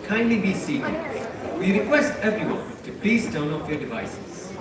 Kindly be seated. We request everyone to please turn off your devices.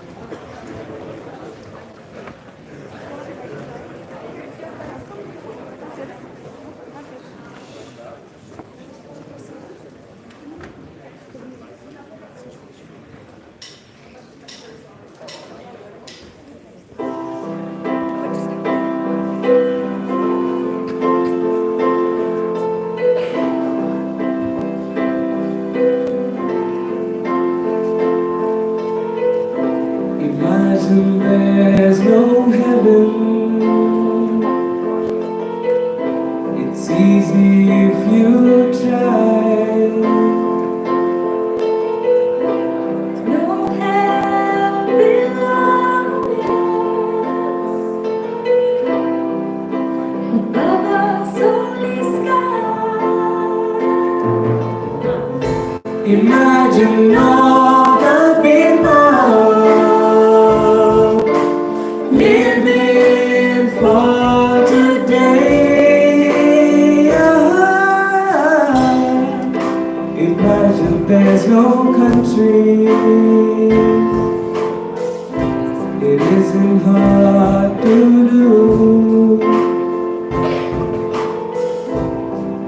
Imagine there's no heaven. It's easy if you try. No hell below us, above us only sky. Imagine all the people living for today. Imagine there's no country. It isn't hard to do.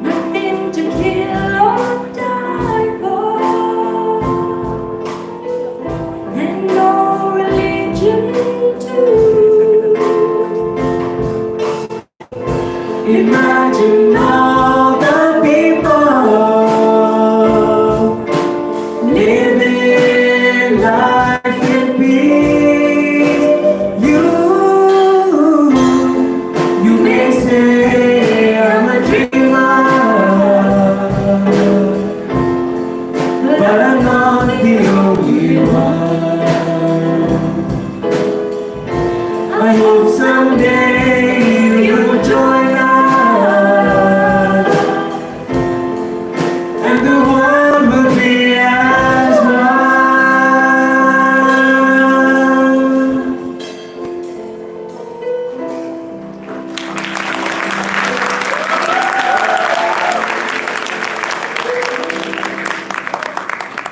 Nothing to kill or die for, and no religion too. Imagine all the people living life in peace. You may say I'm a dreamer, but I'm not the only one. I hope someday you'll join us, and the world will be as one.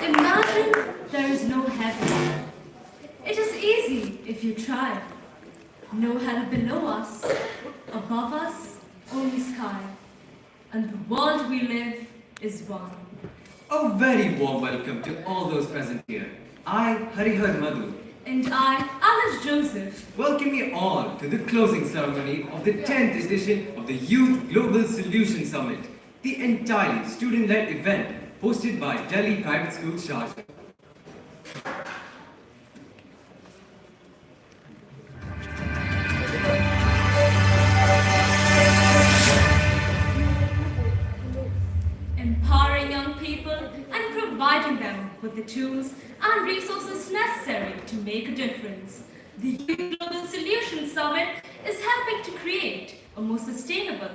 Imagine there is no heaven. It is easy if you try. No hell below us, above us, only sky. And the world we live is one. A very warm welcome to all those present here. I, Harihar Madhu, And I, Alice Joseph, welcome you all to the closing ceremony of the 10th edition of the Youth Global Solution Summit, the entirely student-led event hosted by Delhi Private School Sharjah. empowering young people and providing them with the tools and resources necessary to make a difference. The Youth Global Solutions Summit is helping to create a more sustainable,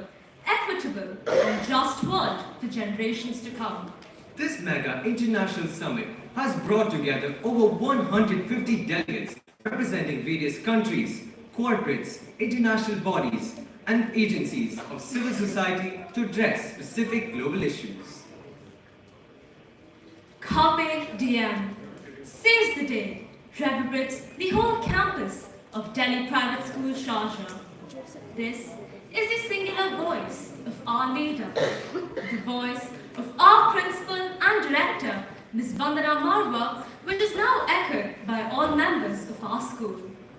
equitable, and just world for generations to come. This mega international summit has brought together over 150 delegates representing various countries, corporates, international bodies, and agencies of civil society to address specific global issues. Carpe Diem. Seize the day. Reverberates the whole campus of Delhi Private School Sharjah. This is the singular voice of our leader, the voice of our principal and director, Ms. Vandana Marwa, which is now echoed by all members of our school.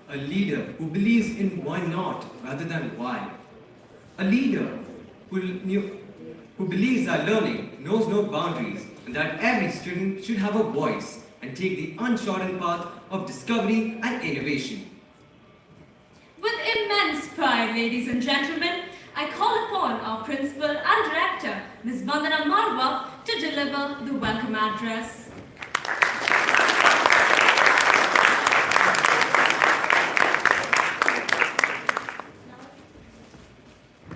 A leader who believes in why not rather than why. A leader who believes that learning knows no boundaries and that every student should have a voice and take the untrodden path of discovery and innovation. With immense pride, ladies and gentlemen, I call upon our principal and director, Ms. Vandana Marwa, to deliver the welcome address.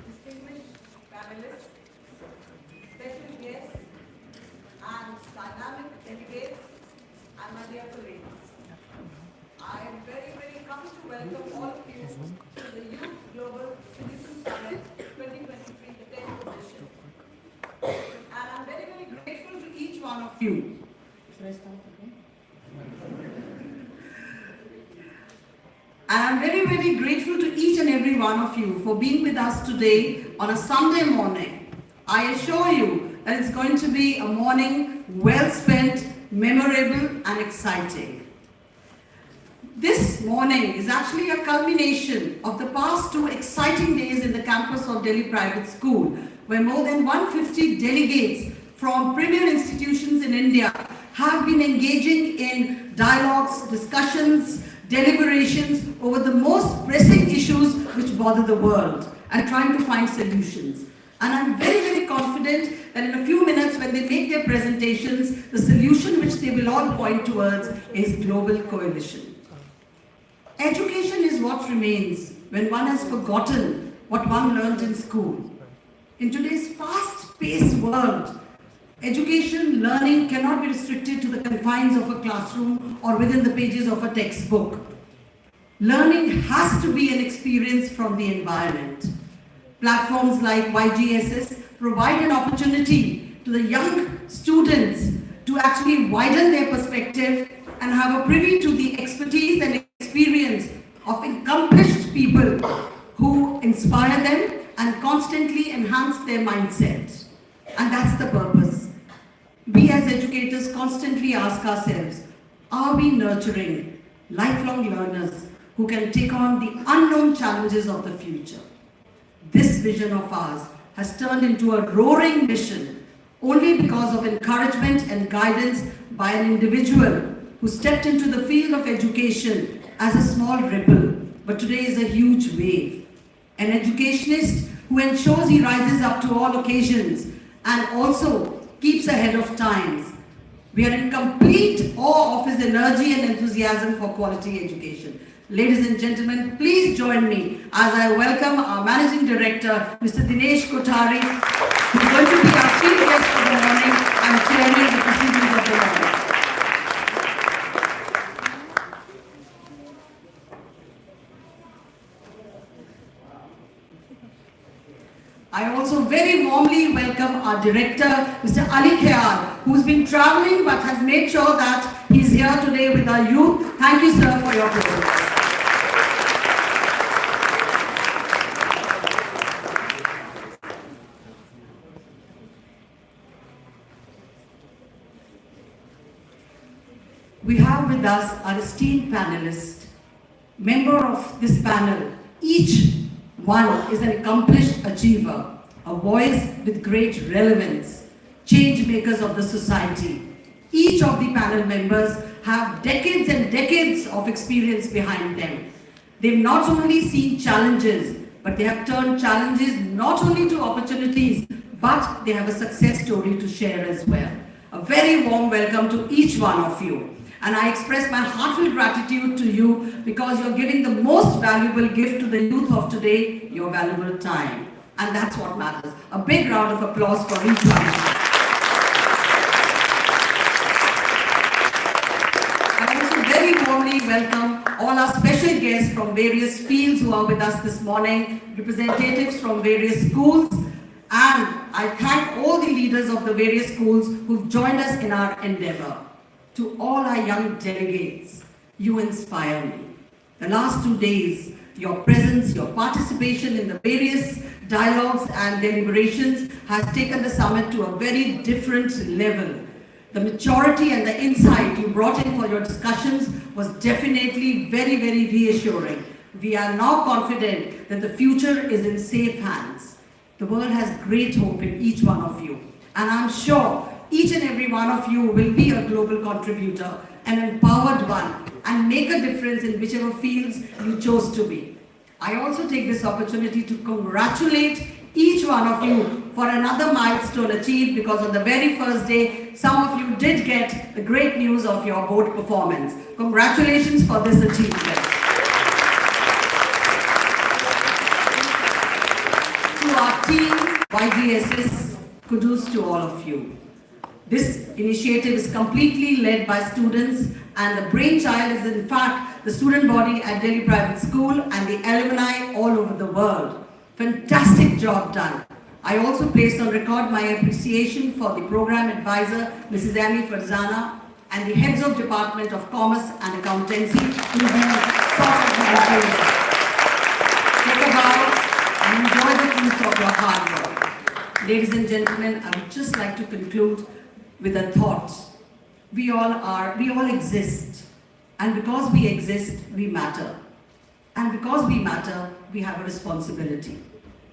Distinguished panelists, special guests, and dynamic delegates, and my dear colleagues. I am very, very happy to welcome all of you to the Youth Global Solutions Summit 2023, the 10th edition. And I'm very, very grateful to each one one of you. Should I start again? And I'm very, very grateful to each and every one of you for being with us today on a Sunday morning. I assure you that it's going to be a morning well spent, memorable and exciting. This morning is actually a culmination of the past 2 exciting days in the campus of Delhi Private School, where more than 150 delegates from premier institutions in India have been engaging in dialogues, discussions, deliberations over the most pressing issues which bother the world and trying to find solutions. And I'm very, very confident that in a few minutes when they make their presentations, the solution which they will all point towards is global coalition. Education is what remains when one has forgotten what one learned in school. In today's fast-paced world, education, learning cannot be restricted to the confines of a classroom or within the pages of a textbook. Learning has to be an experience from the environment. Platforms like YGSS provide an opportunity to the young students to actually widen their perspective and have a privy to the expertise and experience of accomplished people who inspire them and constantly enhance their mindset. And that's the purpose. We as educators constantly ask ourselves, are we nurturing lifelong learners who can take on the unknown challenges of the future? This vision of ours has turned into a roaring mission only because of encouragement and guidance by an individual who stepped into the field of education as a small ripple, but today is a huge wave. An educationist who ensures he rises up to all occasions and also keeps ahead of times. We are in complete awe of his energy and enthusiasm for quality education. Ladies and gentlemen, please join me as I welcome our Managing Director, Mr. Dinesh Kothari, who is going to be our chief guest for the morning and chairing the proceedings of the morning. I also very warmly welcome our director, Mr. Ali Khyar, who's been traveling but has made sure that he's here today with our youth. Thank you, sir, for your presence. We have with us our esteemed panelists, member of this panel. Each one is an accomplished achiever, a voice with great relevance, change makers of the society. Each of the panel members have decades and decades of experience behind them. They've not only seen challenges, but they have turned challenges not only to opportunities, but they have a success story to share as well. A very warm welcome to each one of you. And I express my heartfelt gratitude to you because you're giving the most valuable gift to the youth of today, your valuable time. And that's what matters. A big round of applause for each one of you. I also very warmly welcome all our special guests from various fields who are with us this morning, representatives from various schools, and I thank all the leaders of the various schools who've joined us in our endeavor. To all our young delegates, you inspire me. The last 2 days, your presence, your participation in the various dialogues and deliberations has taken the summit to a very different level. The maturity and the insight you brought in for your discussions was definitely very, very reassuring. We are now confident that the future is in safe hands. The world has great hope in each one of you. And I'm sure each and every one of you will be a global contributor, an empowered one, and make a difference in whichever fields you chose to be. I also take this opportunity to congratulate each one of you for another milestone achieved, because on the very first day, some of you did get the great news of your board performance. Congratulations for this achievement. To our team, YGSS, kudos to all of you. This initiative is completely led by students, and the brainchild is in fact the student body at Delhi Private School and the alumni all over the world. Fantastic job done. I also placed on record my appreciation for the program advisor, Mrs. Amy Farzana, and the heads of Department of Commerce and Accountancy who have sought material. Take a bow and enjoy the fruits of your hard work. Ladies and gentlemen, I would just like to conclude with a thought. We all exist. And because we exist, we matter. And because we matter, we have a responsibility.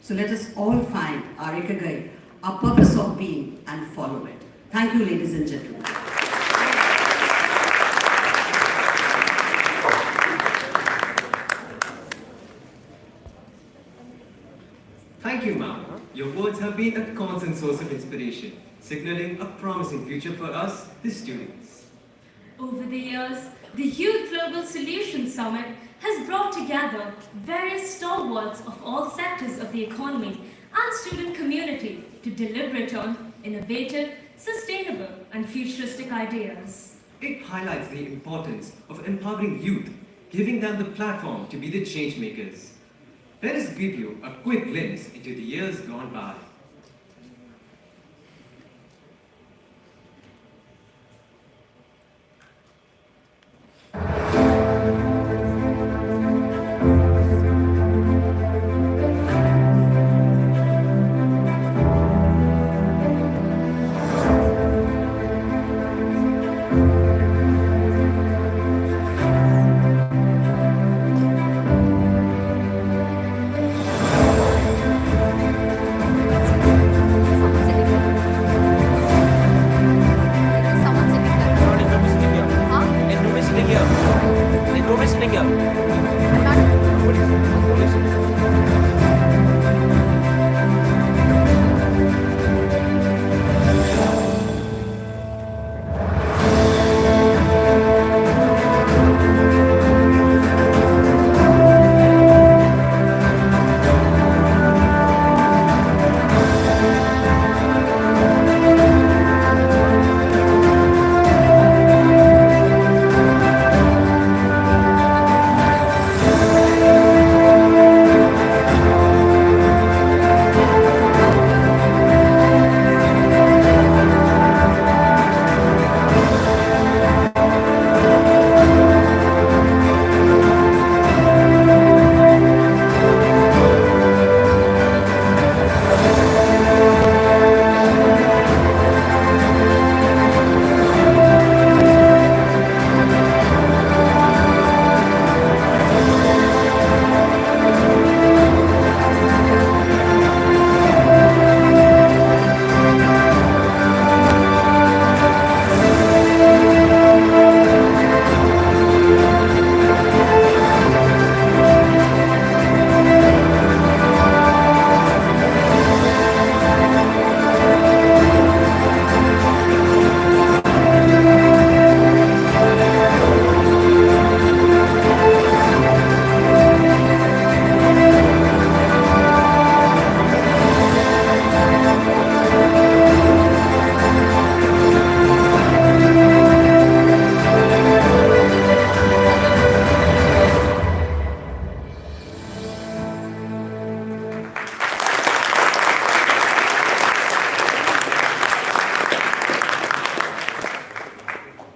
So let us all find our ikigai, our purpose of being, and follow it. Thank you, ladies and gentlemen. Thank you, ma'am. Your words have been a constant source of inspiration, signaling a promising future for us, the students. Over the years, the Youth Global Solutions Summit has brought together various stalwarts of all sectors of the economy and student community to deliberate on innovative, sustainable, and futuristic ideas. It highlights the importance of empowering youth, giving them the platform to be the change makers. Let us give you a quick glimpse into the years gone by.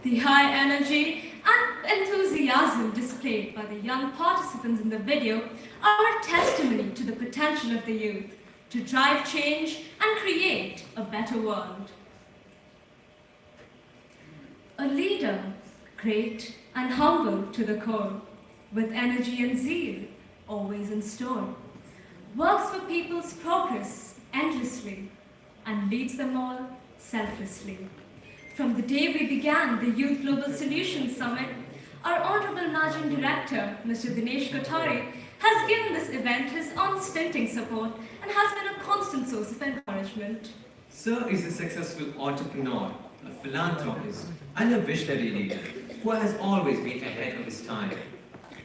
The high energy and enthusiasm displayed by the young participants in the video are a testimony to the potential of the youth to drive change and create a better world. A leader, great and humble to the core, with energy and zeal always in store, works for people's progress endlessly and leads them all selflessly. From the day we began the Youth Global Solutions Summit, our Honorable Managing Director, Mr. Dinesh Kothari, has given this event his unstinting support and has been a constant source of encouragement. Sir is a successful entrepreneur, a philanthropist, and a visionary leader who has always been ahead of his time.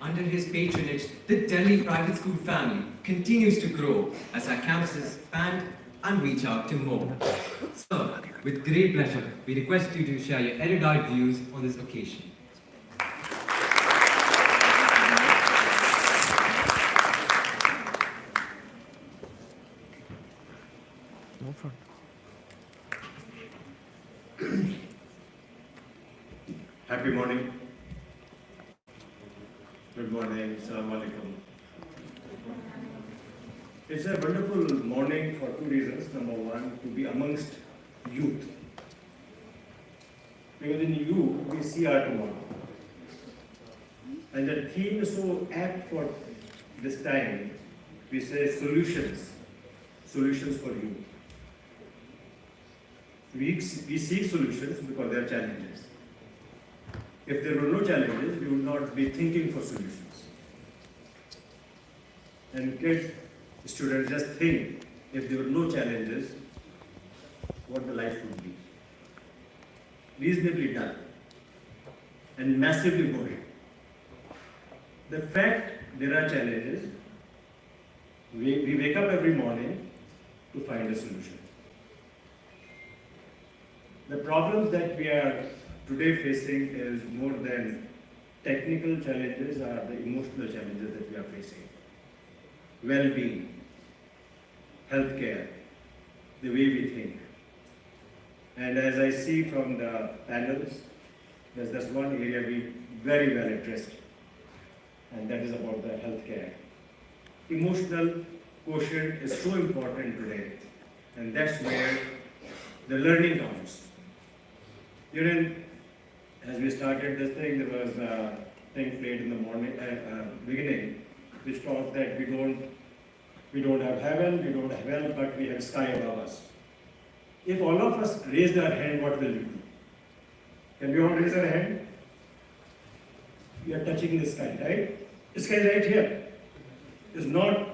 Under his patronage, the Delhi private school family continues to grow as our campuses expand and reach out to more. So, with great pleasure, we request you to share your erudite views on this occasion. Happy morning. Good morning. Assalamu alaikum. It's a wonderful morning for two reasons. Number one, to be amongst youth. Because in you, we see our tomorrow. And the theme is so apt for this time. We say solutions. Solutions for you. We seek solutions because there are challenges. If there were no challenges, we would not be thinking for solutions. And kids, students just think if there were no challenges, what the life would be. Reasonably dull and massively boring. The fact there are challenges, we wake up every morning to find a solution. The problems that we are today facing is more than technical challenges are the emotional challenges that we are facing. Well-being, healthcare, the way we think. And as I see from the panels, there's one area we very well addressed, and that is about the healthcare. Emotional quotient is so important today, and that's where the learning comes. You know, as we started this thing, there was a thing played in the morning, beginning, which talks that we don't have heaven, we don't have hell, but we have sky above us. If all of us raised our hand, what will we do? Can we all raise our hand? We are touching the sky, right? The sky is right here. It's not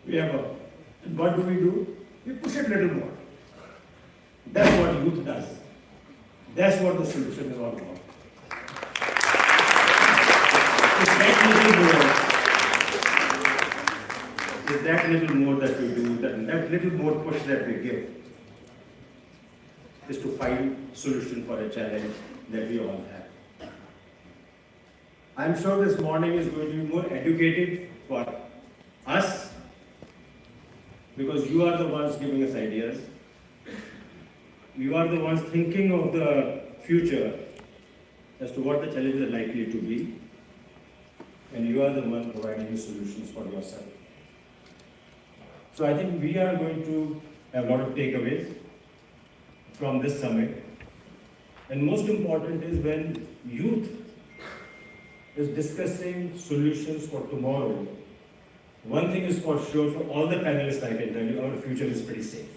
way above. And what do? We push it a little more. That's what youth does. That's what the solution is all about. It's that little more that we do, that little more push that we give, is to find solution for a challenge that we all have. I'm sure this morning is going to be more educative for us, because you are the ones giving us ideas. You are the ones thinking of the future as to what the challenges are likely to be, and you are the one providing the solutions for yourself. So I think we are going to have a lot of takeaways from this summit. And most important is when youth is discussing solutions for tomorrow, one thing is for sure, for all the panelists I can tell you, our future is pretty safe.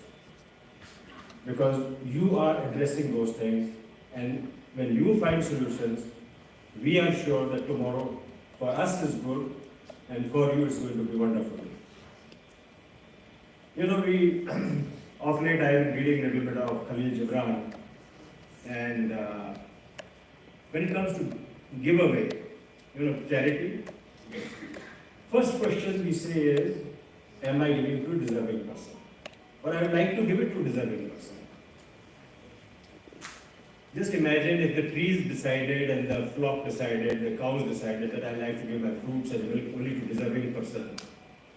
Because you are addressing those things, and when you find solutions, we are sure that tomorrow for us is good, and for you it's going to be wonderful. You know, of late I have been reading a little bit of Khalil Gibran, and when it comes to giveaway, charity, first question we say is, am I giving to a deserving person? Or I would like to give it to a deserving person. Just imagine if the trees decided and the flock decided, the cows decided that I like to give my fruits and milk only to deserving person.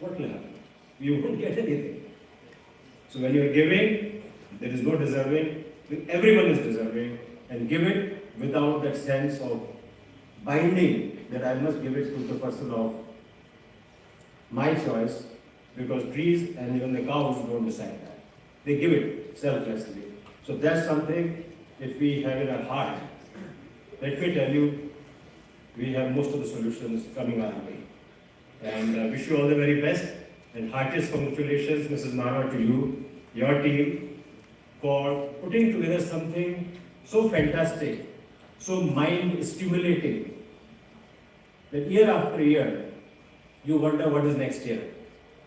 What will happen? You won't get anything. So when you are giving, there is no deserving, everyone is deserving, and give it without that sense of binding that I must give it to the person of my choice, because trees and even the cows don't decide that. They give it selflessly. So that's something, if we have in our heart, let me tell you, we have most of the solutions coming our way. And wish you all the very best, and heartiest congratulations, Mrs. Mara, to you, your team, for putting together something so fantastic, so mind-stimulating, that year after year, you wonder what is next year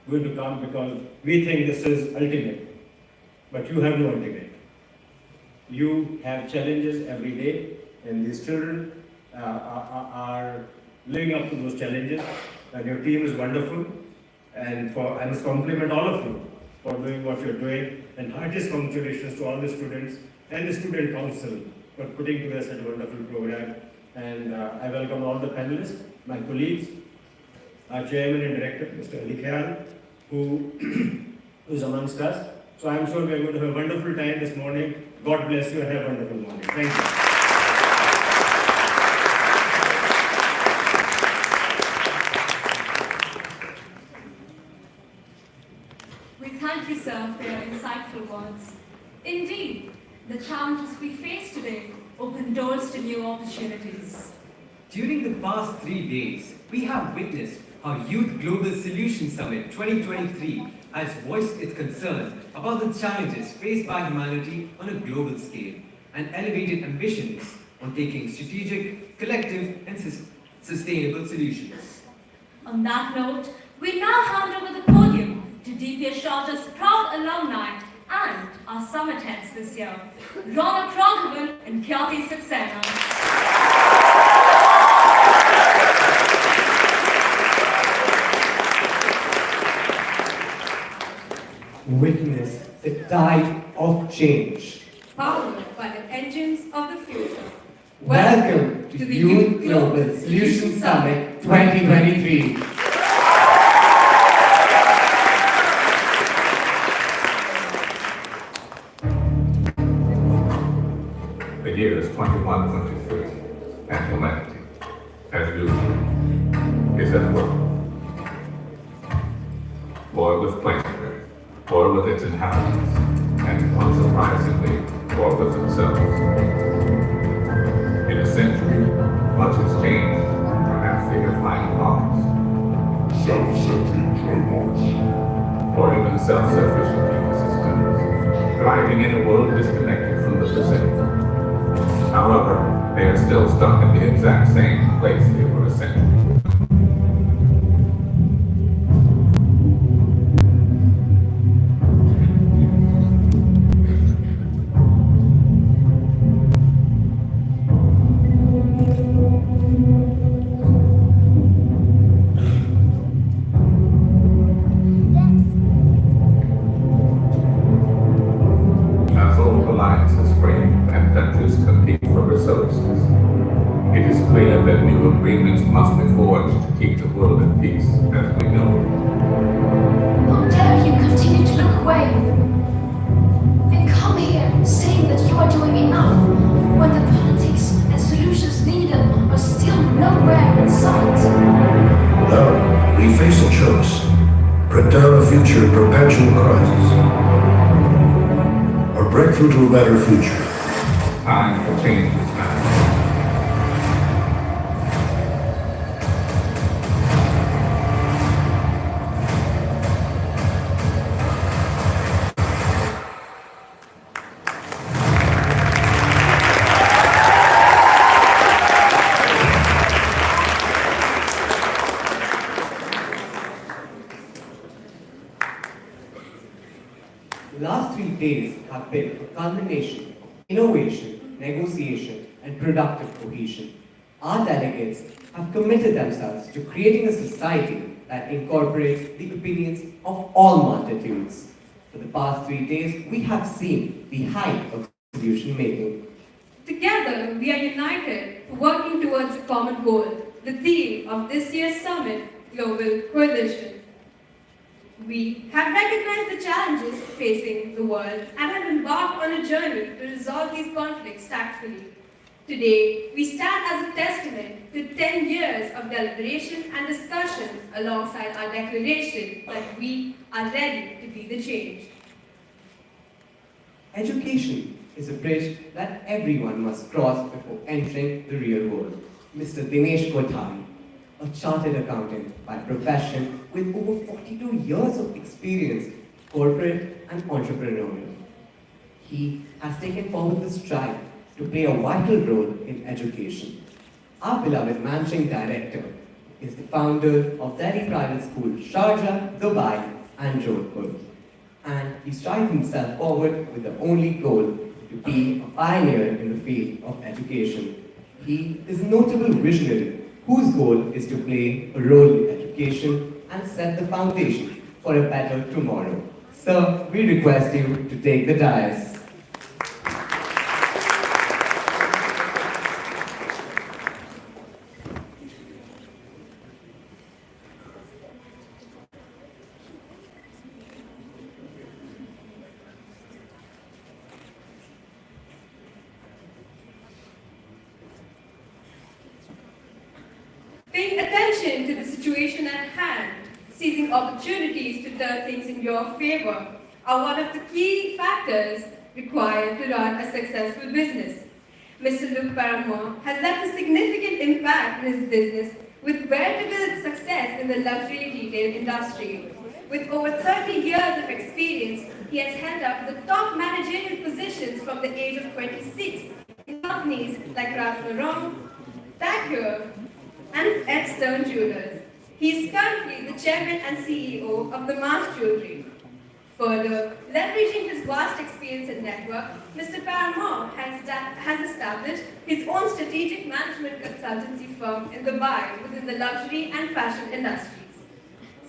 going to come, because we think this is ultimate, but you have no ultimate. You have challenges every day, and these children are living up to those challenges, and your team is wonderful, and I must compliment all of you for doing what you're doing, and heartiest congratulations to all the students and the student council for putting together such a wonderful program. And I welcome all the panelists, my colleagues, our chairman and director, Mr. Ali Khan, who is amongst us, So I'm sure we're going to have a wonderful time this morning. God bless you and have a wonderful morning. Thank you. We thank you, sir, for your insightful words. Indeed, the challenges we face today open doors to new opportunities. During the past 3 days, we have witnessed how Youth Global Solution Summit 2023 has voiced its concerns about the challenges faced by humanity on a global scale and elevated ambitions on taking strategic, collective, and sustainable solutions. On that note, we now hand over the podium to DPS Sharjah's proud alumni and our summit heads this year, Ronak Raghavan and Khyati Saxena. Witness the tide of change. Powered by the engines of the future. Welcome to the Youth Global Solution Summit 2023. The year is 2123, and humanity, as usual, is at work. War with planet Earth, war with its inhabitants, and unsurprisingly, war with themselves. In a century, much has changed, perhaps they have flying cars, self-centered robots, or even self-sufficient ecosystems, thriving in a world disconnected from the present. However, they are still stuck in the exact same place they were a century ago. As old alliances frame and countries compete for resources, it is clear that new agreements must be forged to keep the world at peace as we know it. How dare you continue to look away and come here saying that you are doing enough when the politics and solutions needed are still nowhere in sight. Now, we face a choice. Prepare a future of perpetual crisis. Or break through to a better future. Time for change is now. The last 3 days have been a culmination of innovation, negotiation, and productive cohesion. Our delegates have committed themselves to creating a society that incorporates the opinions of all multitudes. For the past 3 days, we have seen the height of solution making. Together, we are united, working towards a common goal. The theme of this year's summit, Global Coalition. We have recognized the challenges facing the world and have embarked on a journey to resolve these conflicts tactfully. Today, we stand as a testament to 10 years of deliberation and discussion alongside our declaration that we are ready to be the change. Education is a bridge that everyone must cross before entering the real world. Mr. Dinesh Kothari, a chartered accountant by profession with over 42 years of experience, corporate and entrepreneurial. He has taken forward the stride to play a vital role in education. Our beloved managing director is the founder of Delhi Private School, Sharjah, Dubai and Jodhpur. And he strives himself forward with the only goal to be a pioneer in the field of education. He is a notable visionary whose goal is to play a role in education and set the foundation for a better tomorrow. Sir, we request you to take the dais. paying attention to the situation at hand, seizing opportunities to turn things in your favor are one of the key factors required to run a successful business. Mr. Luke Paramore has left a significant impact in his business with veritable success in the luxury retail industry. With over 30 years of experience, he has held up the top managerial positions from the age of 26 in companies like Ralph Lauren, TAG Heuer, and Ed Stern Jewelers. He is currently the chairman and CEO of the Mars Jewelry. Further, leveraging his vast experience and network, Mr. Paramore has established his own strategic management consultancy firm in Dubai within the luxury and fashion industries.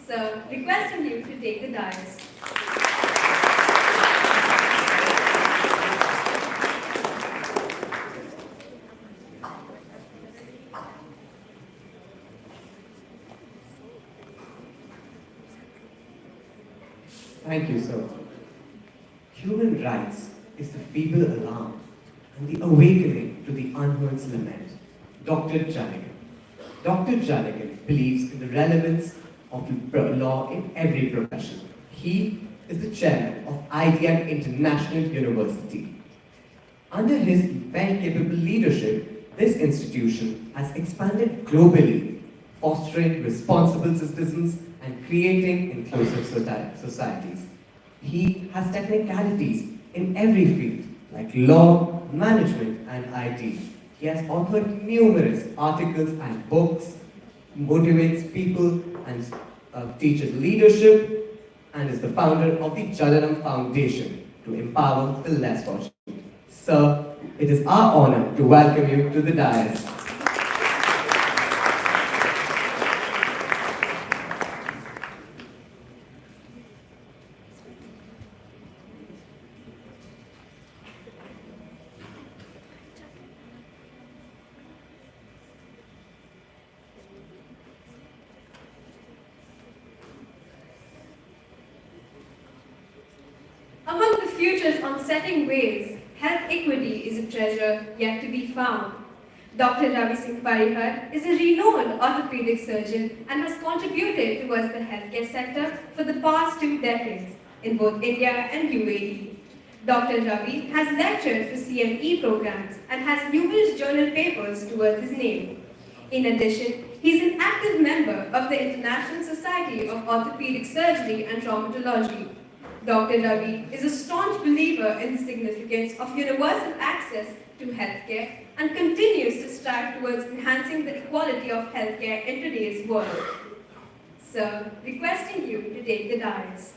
So, requesting you to take the dais. Thank you, sir. Human rights is the feeble alarm and the awakening to the unheard's lament. Dr. Jaligan. Dr. Jaligan believes in the relevance of law in every profession. He is the chairman of IDM International University. Under his very capable leadership, this institution has expanded globally, fostering responsible citizens and creating inclusive societies. He has technicalities in every field, like law, management, and IT. He has authored numerous articles and books, motivates people and teaches leadership, and is the founder of the Jalaram Foundation to empower the less fortunate. Sir, it is our honor to welcome you to the dais. Among the future's unsettling ways, health equity is a treasure yet to be found. Dr. Ravi Singh Parihar is a renowned orthopedic surgeon and has contributed towards the healthcare sector for the past 2 decades in both India and UAE. Dr. Ravi has lectured for CME programs and has numerous journal papers towards his name. In addition, he is an active member of the International Society of Orthopedic Surgery and Traumatology. Dr. Ravi is a staunch believer in the significance of universal access to healthcare and continues to strive towards enhancing the equality of healthcare in today's world. So, requesting you to take the dais.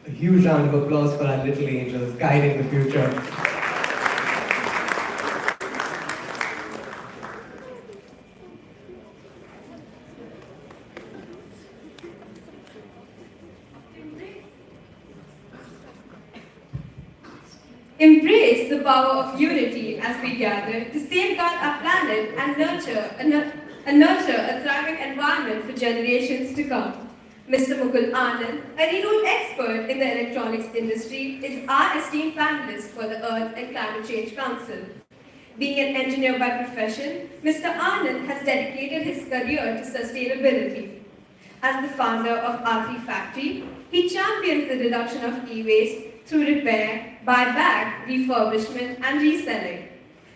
A huge round of applause for our little angels guiding the future. Embrace the power of unity as we gather to safeguard our planet and nurture a thriving environment for generations to come. Mr. Mukul Anand, a renowned expert in the electronics industry, is our esteemed panelist for the Earth and Climate Change Council. Being an engineer by profession, Mr. Anand has dedicated his career to sustainability. As the founder of R3 Factory, he champions the reduction of e-waste through repair, buyback, refurbishment, and reselling.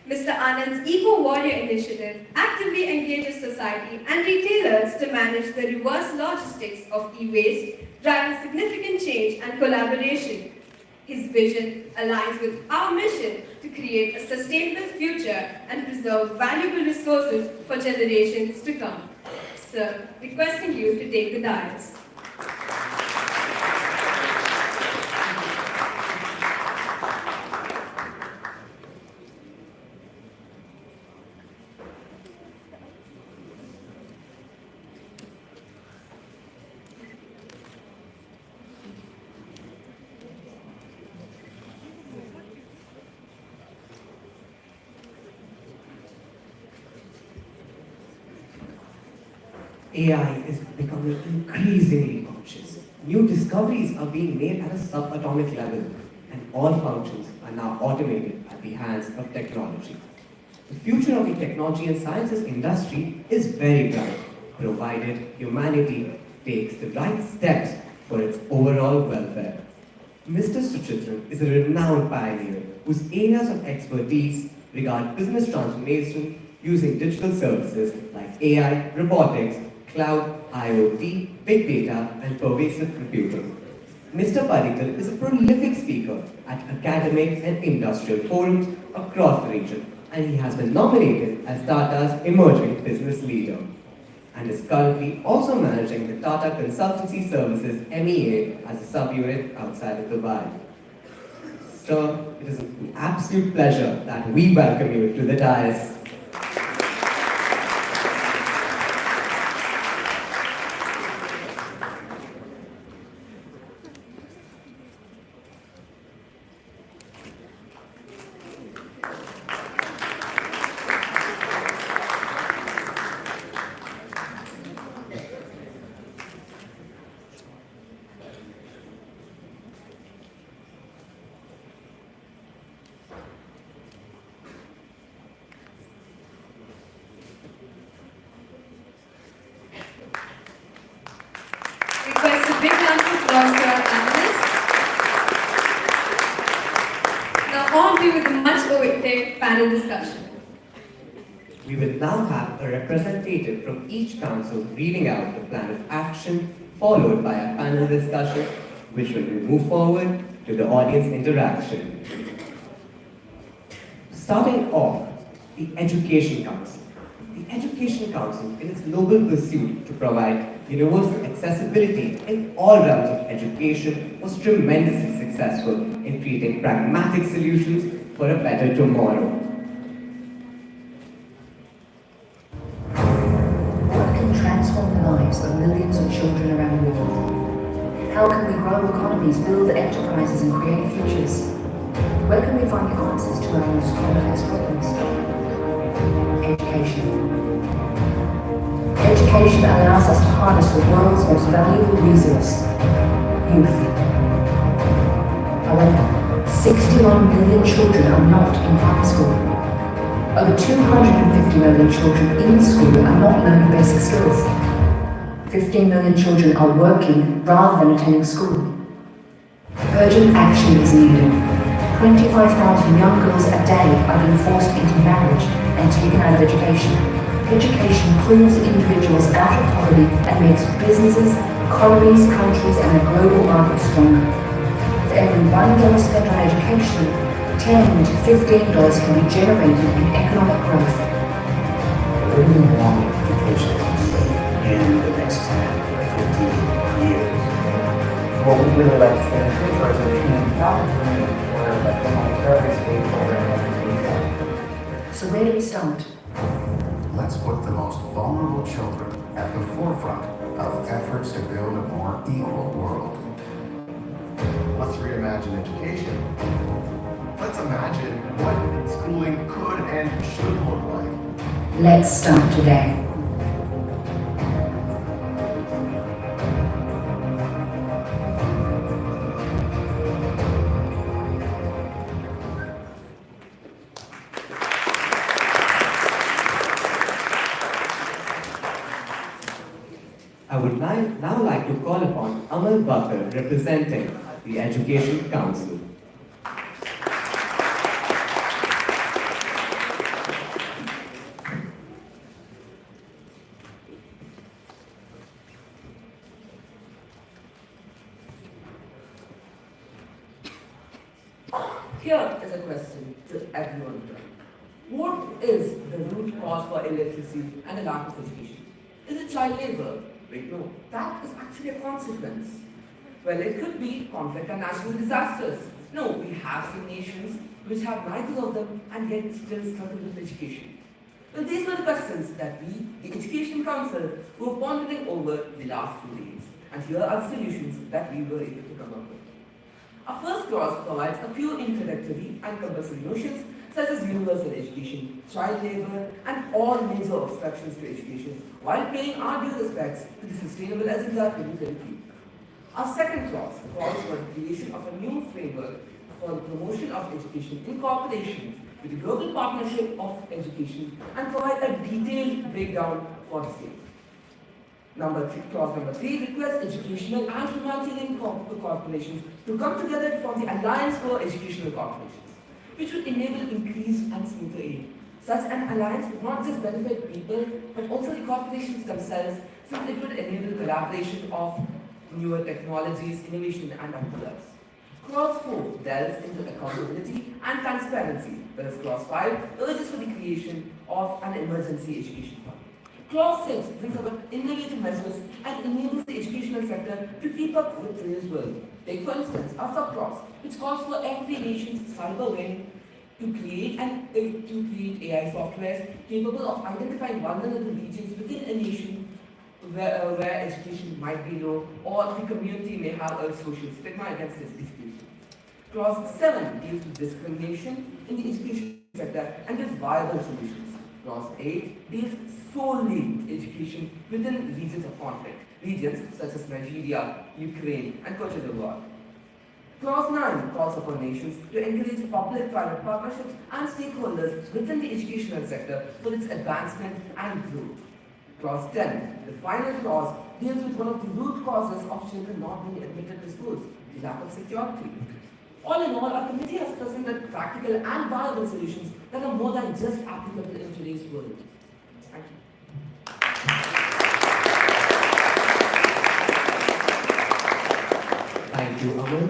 Mr. Anand's Eco Warrior initiative actively engages society and retailers to manage the reverse logistics of e-waste, driving significant change and collaboration. His vision aligns with our mission to create a sustainable future and preserve valuable resources for generations to come. Sir, requesting you to take the dais. AI is becoming increasingly conscious. New discoveries are being made at a subatomic level, and all functions are now automated at the hands of technology. The future of the technology and sciences industry is very bright, provided humanity takes the right steps for its overall welfare. Mr. Suchitran is a renowned pioneer whose areas of expertise regard business transformation using digital services like AI, robotics, cloud, IoT, big data, and pervasive computing. Mr. Padikkal is a prolific speaker at academic and industrial forums across the region, and he has been nominated as Tata's Emerging Business Leader, and is currently also managing the Tata Consultancy Services MEA as a sub-unit outside of Dubai. Sir, it is an absolute pleasure that we welcome you to the dais. Request a big round of applause to our panelists. Now on to the much awaited panel discussion. We will now have a representative from each council reading out the plan of action, followed by a panel discussion, which will move forward to the audience interaction. Starting off, the Education Council. The Education Council, in its noble pursuit to provide universal accessibility in all realms of education, was tremendously successful in creating pragmatic solutions for a better tomorrow. What can transform the lives of millions of children around the world? How can we grow economies, build enterprises, and create futures? Where can we find the answers to our most complex problems? Education. Education allows us to harness the world's most valuable resource, youth. However, 61 million children are not in primary school. Over 250 million children in school are not learning basic skills. 15 million children are working rather than attending school. Urgent action is needed. 25,000 young girls a day are being forced into marriage and taken out of education. Education pulls individuals out of poverty and makes businesses, economies, countries, and the global market stronger. For every $1 spent on education, $10 to $15 can be generated in economic growth. Where do we want education to be in the next 10 or 15 years? What we really like to say in the future is a community opportunity where the every stakeholder and every detail. So where do we start? Let's put the most vulnerable children at the forefront of efforts to build a more equal world. Let's reimagine education. Let's imagine what schooling could and should look like. Let's start today. I would now like to call upon Amal Bakar, representing the Education Council. Here is a question to everyone here. What is the root cause for illiteracy and the lack of education? Is it child labor? Wait, no. That is actually a consequence. Well, it could be conflict and natural disasters. No, we have some nations which have neither of them and yet still struggle with education. Well, these were the questions that we, the Education Council, were pondering over the last 2 days. And here are the solutions that we were able to come up with. Our first clause provides a few introductory and compulsory notions such as universal education, child labor, and all major obstructions to education, while paying our due respects to the Sustainable Agenda 2030. Our second clause calls for the creation of a new framework for the promotion of education in cooperation with the Global Partnership of Education and provide a detailed breakdown for the same. Clause number 3 requests educational and humanitarian corporations to come together to form the Alliance for Educational Corporations, which would enable increased and smoother aid. Such an alliance would not just benefit people, but also the corporations themselves, since it would enable collaboration of newer technologies, innovation, and others. Clause 4 delves into accountability and transparency, whereas Clause 5 urges for the creation of an emergency education fund. Clause 6 brings about innovative measures and enables the educational sector to keep up with today's world. Take for instance our subclause, which calls for every nation's cyber wing to create AI software capable of identifying vulnerable regions within a nation where education might be low or the community may have a social stigma against its education. Clause 7 deals with discrimination in the education sector and gives viable solutions. Clause 8 deals solely with education within regions of conflict, regions such as Nigeria, Ukraine, and Cote d'Ivoire. Clause 9 calls upon nations to encourage public-private partnerships and stakeholders within the educational sector for its advancement and growth. Clause 10, the final clause, deals with one of the root causes of children not being admitted to schools, the lack of security. All in all, our committee has presented practical and viable solutions that are more than just applicable in today's world. Thank you. Thank you, Amal.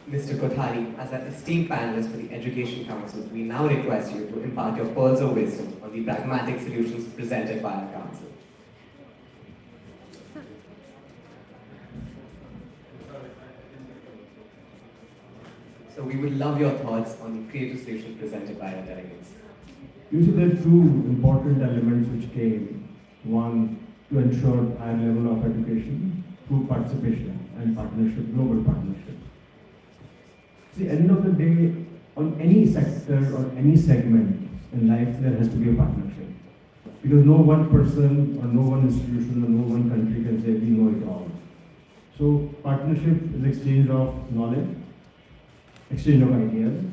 Mr. Kothari, as an esteemed panelist for the Education Council, we now request you to impart your pearls of wisdom on the pragmatic solutions presented by our Council. So we would love your thoughts on the creative solutions presented by our delegates. You see, there are two important elements which came. One, to ensure higher level of education through participation and partnership, global partnership. See, end of the day, on any sector or any segment in life, there has to be a partnership. Because no one person or no one institution or no one country can say we know it all. So partnership is exchange of knowledge, exchange of ideas,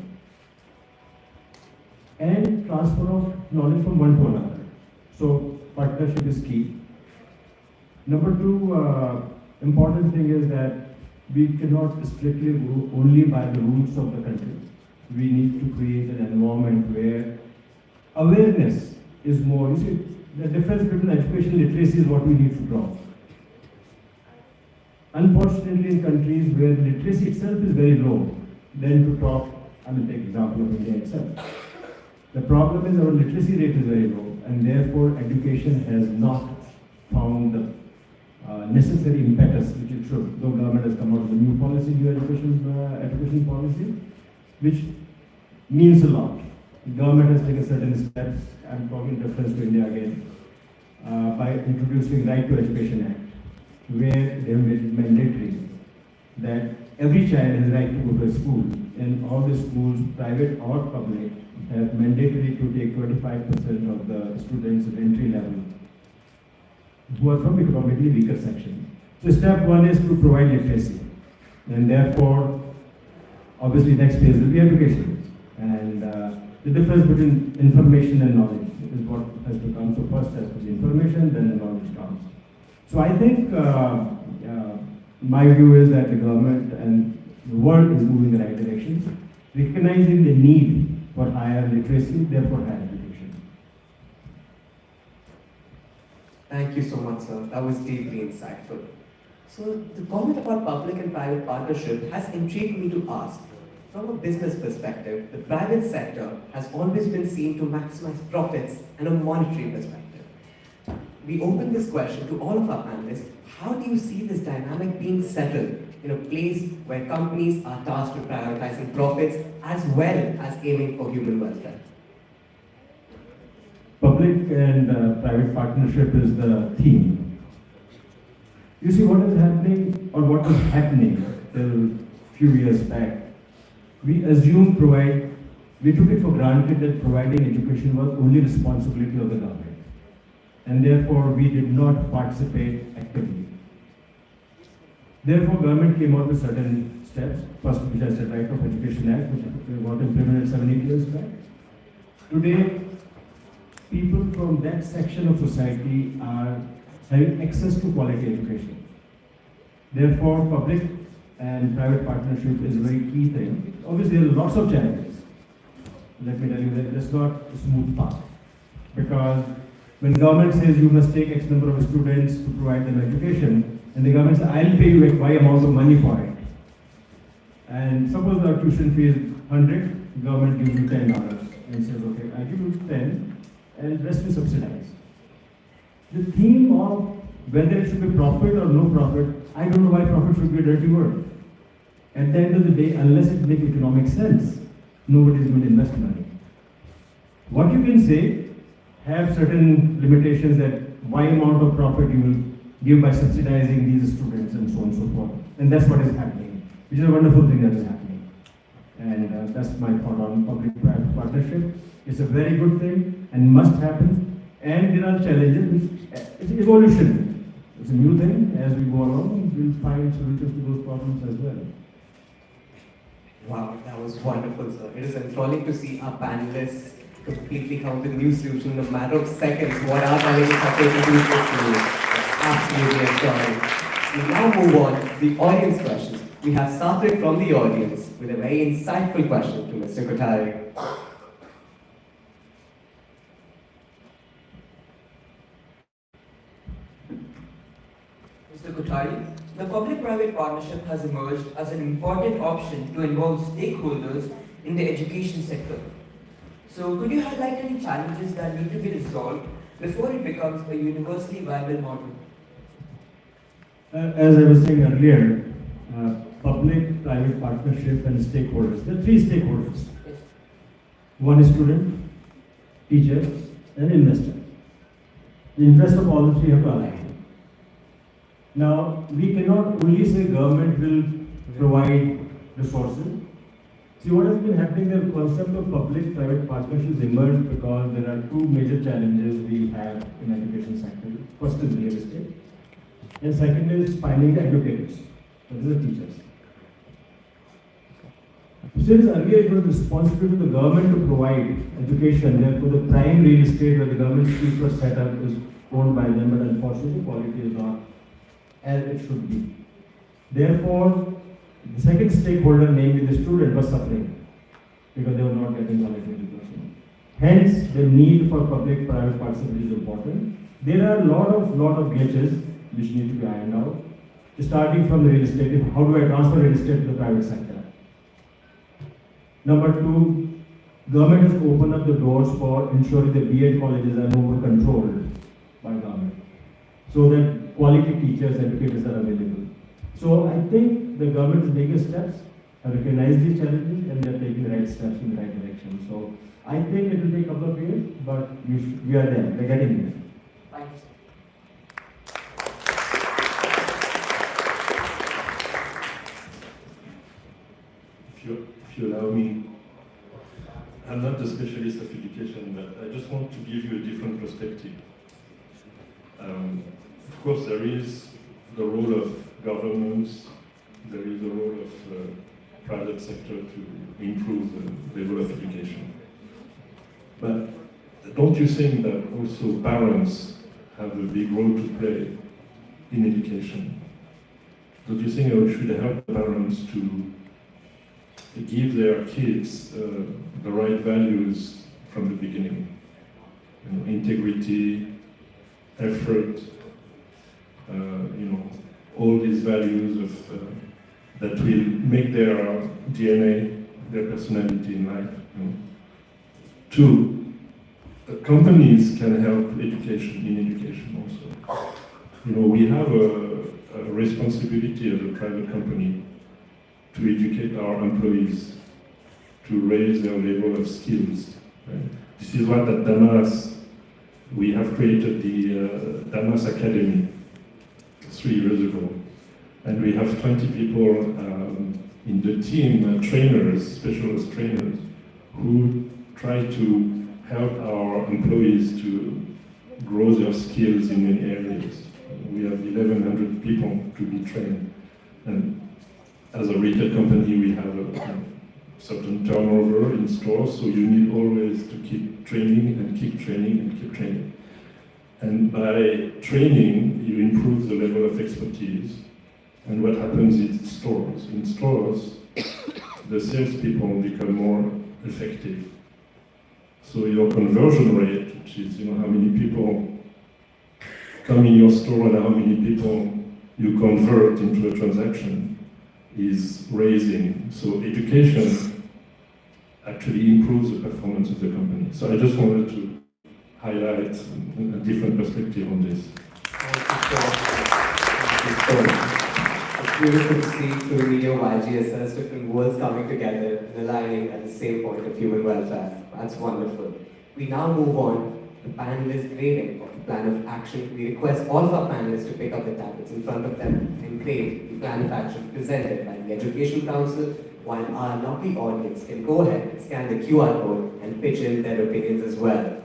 and transfer of knowledge from one to another. So partnership is key. Number two, important thing is that we cannot strictly go only by the rules of the country. We need to create an environment where awareness is more. You see, the difference between education and literacy is what we need to draw. Unfortunately, in countries where literacy itself is very low, then to talk, I will take example of India itself. The problem is our literacy rate is very low, and therefore education has not found the necessary impetus which it should. Though government has come out with a new policy, new education policy, which means a lot. The government has taken certain steps, I'm talking reference to India again, by introducing Right to Education Act, where they have made it mandatory that every child has right to go to a school, and all the schools, private or public, have mandatory to take 25% of the students at entry level who are from economically weaker section. So step one is to provide literacy, and therefore, obviously next phase will be education. And the difference between information and knowledge is what has to come. So first has to be information, then the knowledge comes. So I think my view is that the government and the world is moving in the right direction, recognizing the need for higher literacy, therefore higher education. Thank you so much, sir. That was deeply insightful. So the comment about public and private partnership has intrigued me to ask. From a business perspective, the private sector has always been seen to maximize profits and a monetary perspective. We open this question to all of our panelists. How do you see this dynamic being settled in a place where companies are tasked with prioritizing profits as well as aiming for human welfare? Public and private partnership is the theme. You see, what is happening, or what was happening till a few years back, we assume provide we took it for granted that providing education was only responsibility of the government. And therefore, we did not participate actively. Therefore, government came out with certain steps. First, which I said, Right of Education Act, which was implemented 7-8 years back. Today, people from that section of society are having access to quality education. Therefore, public and private partnership is a very key thing. Obviously, there are lots of challenges. Let me tell you that it's not a smooth path. Because when government says you must take X number of students to provide them education, and the government says, I'll pay you Y amount of money for it. And suppose our tuition fee is 100, government gives you $10 and says, okay, I give you 10, and the rest we subsidize. The theme of whether it should be profit or no profit, I don't know why profit should be a dirty word. At the end of the day, unless it makes economic sense, nobody is going to invest money. What you can say, have certain limitations that Y amount of profit you will give by subsidizing these students and so on and so forth. And that's what is happening, which is a wonderful thing that is happening. And that's my thought on public-private partnership. It's a very good thing and must happen. And there are challenges. It's evolution. It's a new thing. As we go along, we'll find solutions to those problems as well. Wow, that was wonderful, sir. It is enthralling to see our panelists completely come with new solutions in a matter of seconds. What our delegates are taking to this solution. It's absolutely enthralling. We now move on to the audience questions. We have Sathik from the audience with a very insightful question to Mr. Kothari. Mr. Kothari, the public-private partnership has emerged as an important option to involve stakeholders in the education sector. So could you highlight any challenges that need to be resolved before it becomes a universally viable model? As I was saying earlier, public-private partnership and stakeholders. There are three stakeholders. One is student, teacher, and investor. The interest of all the three have to align. Now, we cannot only say government will provide resources. See, what has been happening, the concept of public-private partnerships emerged because there are two major challenges we have in the education sector. First is real estate, and second is finding the educators, that is the teachers. Since earlier it was responsibility of the government to provide education, therefore the prime real estate where the government streets were set up is owned by them, but unfortunately the quality is not as it should be. Therefore, the second stakeholder, namely the student, was suffering because they were not getting quality education. Hence, the need for public-private participation is important. There are a lot of glitches which need to be ironed out. Starting from the real estate, how do I transfer real estate to the private sector? Number two, government has opened up the doors for ensuring the B.Ed colleges are more controlled by government, so that quality teachers, educators are available. So I think the government is making steps, recognize these challenges, and they are taking the right steps in the right direction. So I think it will take a couple of years, but we are there, we're getting there. Thank you, sir. If you allow me, I'm not a specialist of education, but I just want to give you a different perspective. Of course, there is the role of governments, there is the role of private sector to improve the level of education. But don't you think that also parents have a big role to play in education? Don't you think we should help parents to give their kids the right values from the beginning? You know, integrity, effort, all these values of that will make their DNA, their personality in life. Two, companies can help education in education also. We have a responsibility as a private company to educate our employees, to raise their level of skills. Right? This is what at Damas, we have created the Damas Academy 3 years ago. And we have 20 people in the team, trainers, specialist trainers, who try to help our employees to grow their skills in many areas. We have 1,100 people to be trained. And as a retail company, we have a certain turnover in stores, so you need always to keep training and keep training and keep training. And by training, you improve the level of expertise. And what happens in stores? In stores, the salespeople become more effective. So your conversion rate, which is how many people come in your store and how many people you convert into a transaction, is raising. So education actually improves the performance of the company. So I just wanted to highlight a different perspective on this. Thank you so much. It's beautiful to see through the media YGSS different worlds coming together and aligning at the same point of human welfare. That's wonderful. We now move on to panelist grading of the plan of action. We request all of our panelists to pick up the tablets in front of them and grade the plan of action presented by the Education Council, while our lovely audience can go ahead and scan the QR code and pitch in their opinions as well.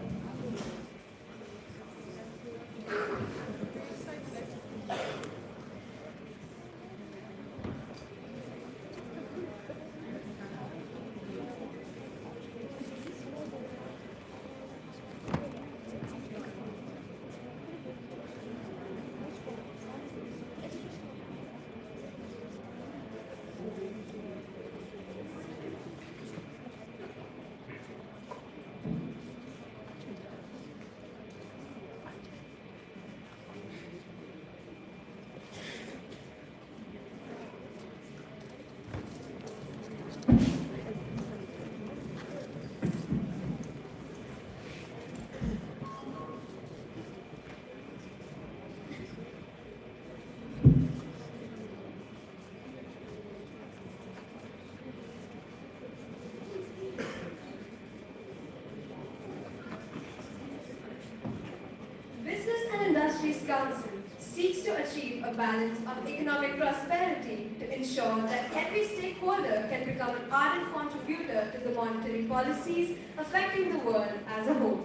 Industries Council seeks to achieve a balance of economic prosperity to ensure that every stakeholder can become an ardent contributor to the monetary policies affecting the world as a whole.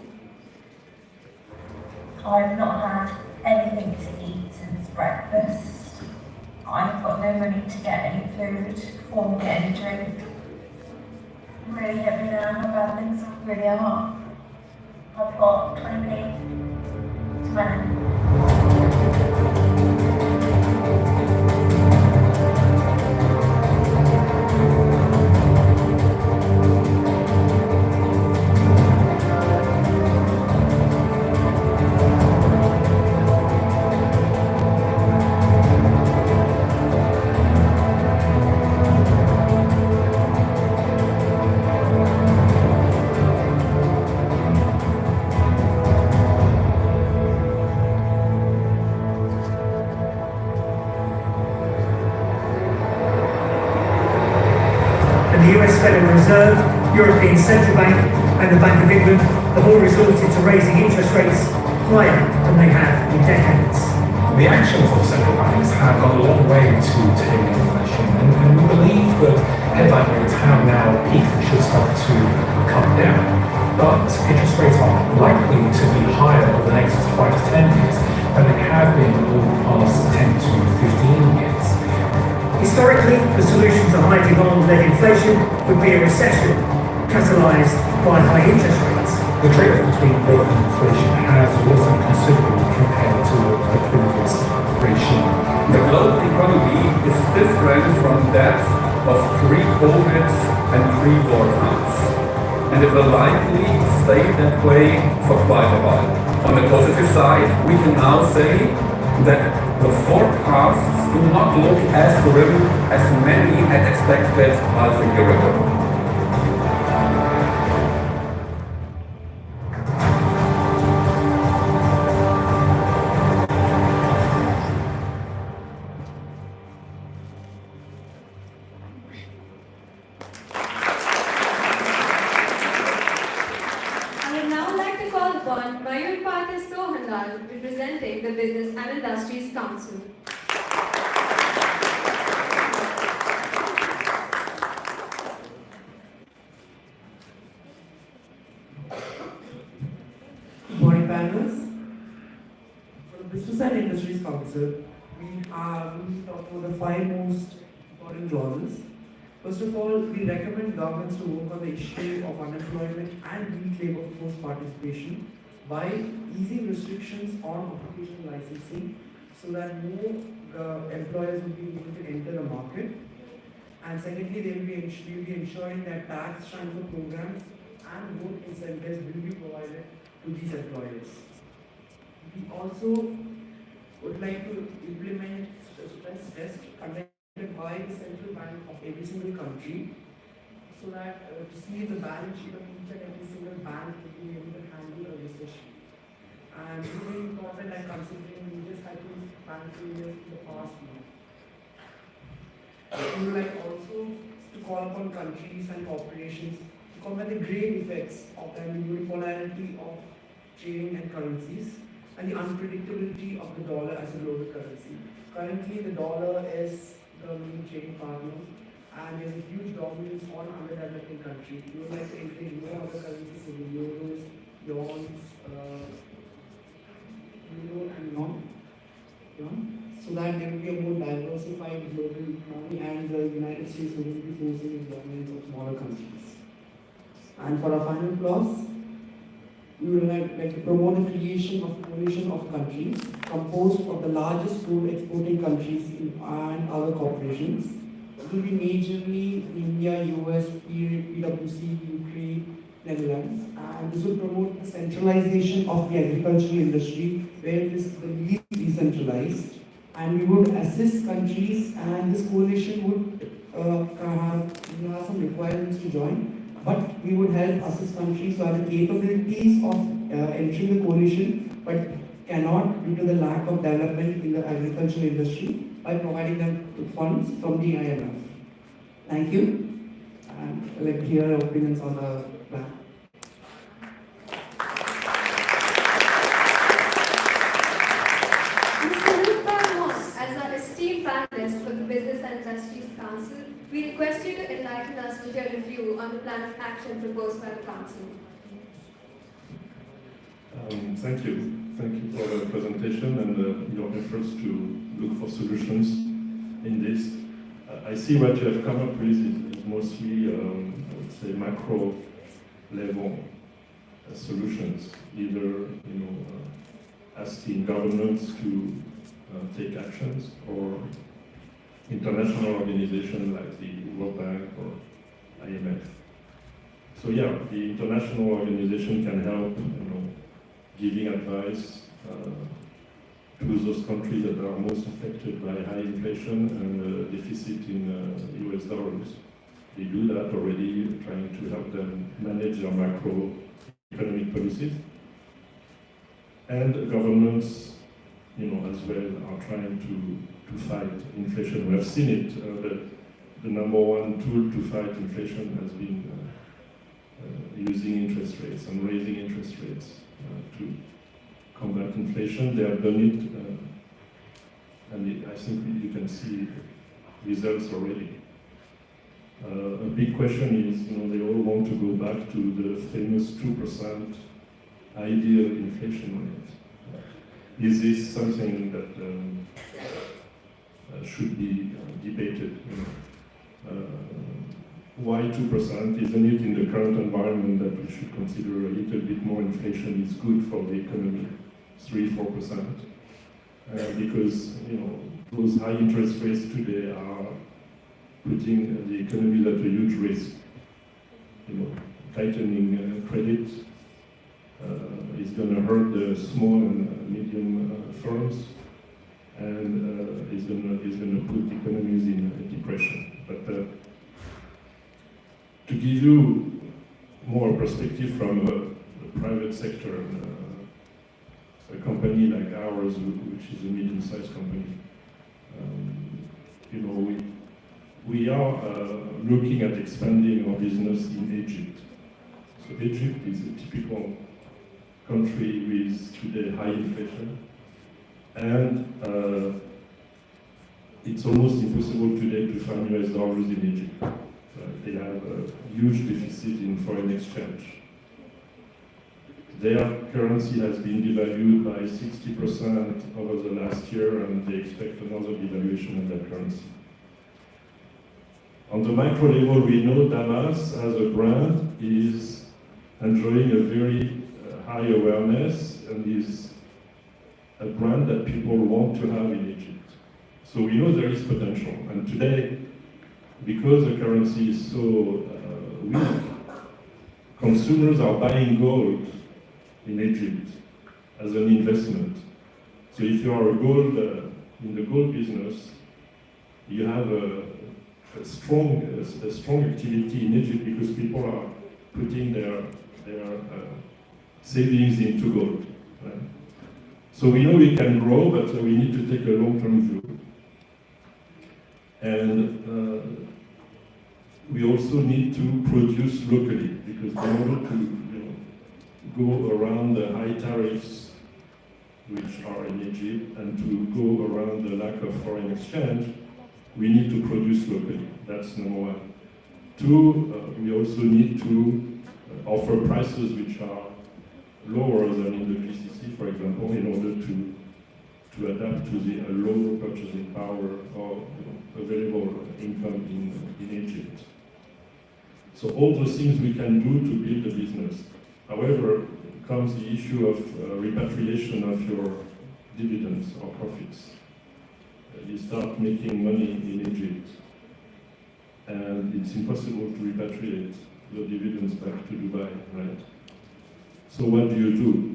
I've not had anything to eat since breakfast. I've got no money to get any food or get any drink. I'm really heavy now, how bad things really are. I've got 20p to manage. The US Federal Reserve, European Central Bank and the Bank of England have all resorted to raising interest rates higher than they have in decades. The actions of central banks have gone a long way to taming inflation, and we believe that headline rates have now peaked and should start to come down. But interest rates are likely to be higher over the next 5 to 10 years than they have been over the past 10 to 15 years. Historically, the solution to high demand-led inflation would be a recession catalysed by high interest rates. The trade-off between growth and inflation has worsened considerably compared to the previous regime. The global economy is different from that of pre-COVID and pre-war times, and it will likely stay that way for quite a while. On the positive side, we can now say that the forecasts do not look as grim as many had expected half a year ago. I would now like to call upon Mayur Patil Sohanlal, representing the Business and Industries Council. Business and Industries Council, we talk about the 5 most important clauses. First of all, we recommend governments to work on the issue of unemployment and weak labor force participation by easing restrictions on occupational licensing so that more employers will be able to enter the market. And secondly, they will be ensuring that tax transfer programs and work incentives will be provided to these employers. We also would like to implement a stress test conducted by the central bank of every single country so that to see the balance sheet of each and every single bank to be able to handle a recession. And it's very important that considering we just had these bank failures in the past month. We would like also to call upon countries and corporations to combat the grave effects of the unipolarity of trading and currencies and the unpredictability of the dollar as a global currency. Currently, the dollar is the main trading partner and there's a huge dominance on underdeveloping countries. We would like to encourage more other currencies such as euros, yawns, euro and yuan, so that there will be a more diversified global economy and the United States will be forcing the dominance of smaller countries. And for our final clause, we would like to promote the creation of a coalition of countries composed of the largest food exporting countries and other corporations. It will be majorly India, US, PwC, Ukraine, Netherlands, and this will promote the centralization of the agricultural industry where it is the least decentralized. And we would assist countries, and this coalition would have some requirements to join, but we would help assist countries who have the capabilities of entering the coalition, but cannot due to the lack of development in the agricultural industry by providing them with funds from the IMF. Thank you, and I'd like to hear your opinions on the plan. As our esteemed panelist for the Business and Industries Council, we request you to enlighten us with your review on the plan of action proposed by the Council. Thank you. Thank you for the presentation and your efforts to look for solutions in this. I see what you have come up with is mostly, I would say, macro level solutions, either asking governments to take actions or international organizations like the World Bank or IMF. So yeah, the international organization can help, giving advice to those countries that are most affected by high inflation and deficit in US dollars. They do that already, trying to help them manage their macroeconomic policies. And governments, as well, are trying to fight inflation. We have seen it, that the number one tool to fight inflation has been using interest rates and raising interest rates to combat inflation. They have done it, and I think you can see results already. A big question is, they all want to go back to the famous 2% ideal inflation rate. Is this something that should be debated? Why 2%? Isn't it in the current environment that we should consider a little bit more inflation is good for the economy, 3-4%? Because those high interest rates today are putting the economy at a huge risk. Tightening credit is going to hurt the small and medium firms, and is going to put economies in depression. But to give you more perspective from the private sector, a company like ours, which is a medium-sized company, we are looking at expanding our business in Egypt. So Egypt is a typical country with today high inflation, and it's almost impossible today to find US dollars in Egypt. They have a huge deficit in foreign exchange. Their currency has been devalued by 60% over the last year, and they expect another devaluation of their currency. On the micro level, we know Damas as a brand is enjoying a very high awareness and is a brand that people want to have in Egypt. So we know there is potential. And today, because the currency is so weak, consumers are buying gold in Egypt as an investment. So if you are in the gold business, you have a strong activity in Egypt because people are putting their savings into gold. Right? So we know we can grow, but we need to take a long-term view. And we also need to produce locally, because in order to go around the high tariffs which are in Egypt and to go around the lack of foreign exchange, we need to produce locally. That's number one. Two, we also need to offer prices which are lower than in the GCC, for example, in order to adapt to the low purchasing power or available income in Egypt. So all those things we can do to build a business. However, comes the issue of repatriation of your dividends or profits. You start making money in Egypt, and it's impossible to repatriate your dividends back to Dubai, right? So what do you do?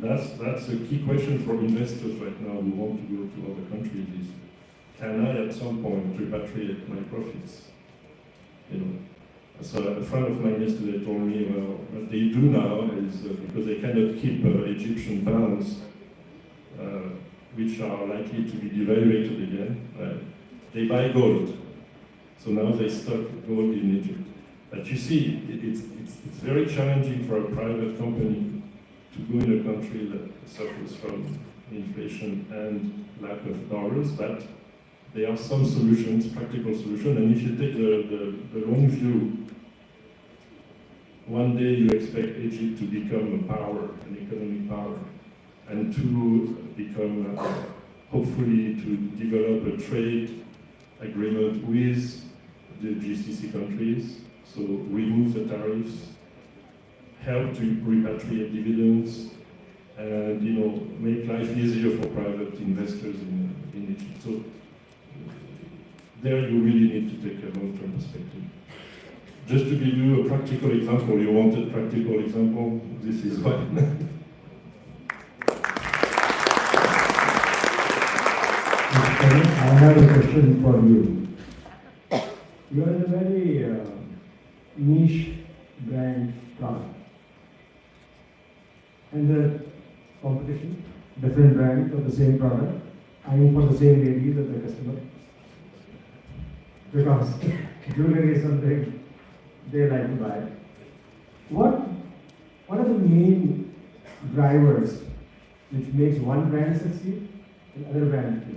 That's a key question for investors right now who want to go to other countries is, can I at some point repatriate my profits? So a friend of mine yesterday told me, well, what they do now is, because they cannot keep Egyptian pounds, which are likely to be devaluated again, right? They buy gold. So now they stock gold in Egypt. But you see, it's very challenging for a private company to go in a country that suffers from inflation and lack of dollars, but there are some solutions, practical solutions, and if you take the long view, one day you expect Egypt to become a power, an economic power, and to become, hopefully, to develop a trade agreement with the GCC countries, so remove the tariffs, help to repatriate dividends, and make life easier for private investors in Egypt. So there you really need to take a long-term perspective. Just to give you a practical example, you wanted practical example, this is one. I have a question for you. You are a very niche brand product. And the competition, different brand for the same product, aiming for the same ladies as the customer. Because jewelry is something they like to buy. What are the main drivers which makes one brand succeed and other brand fail?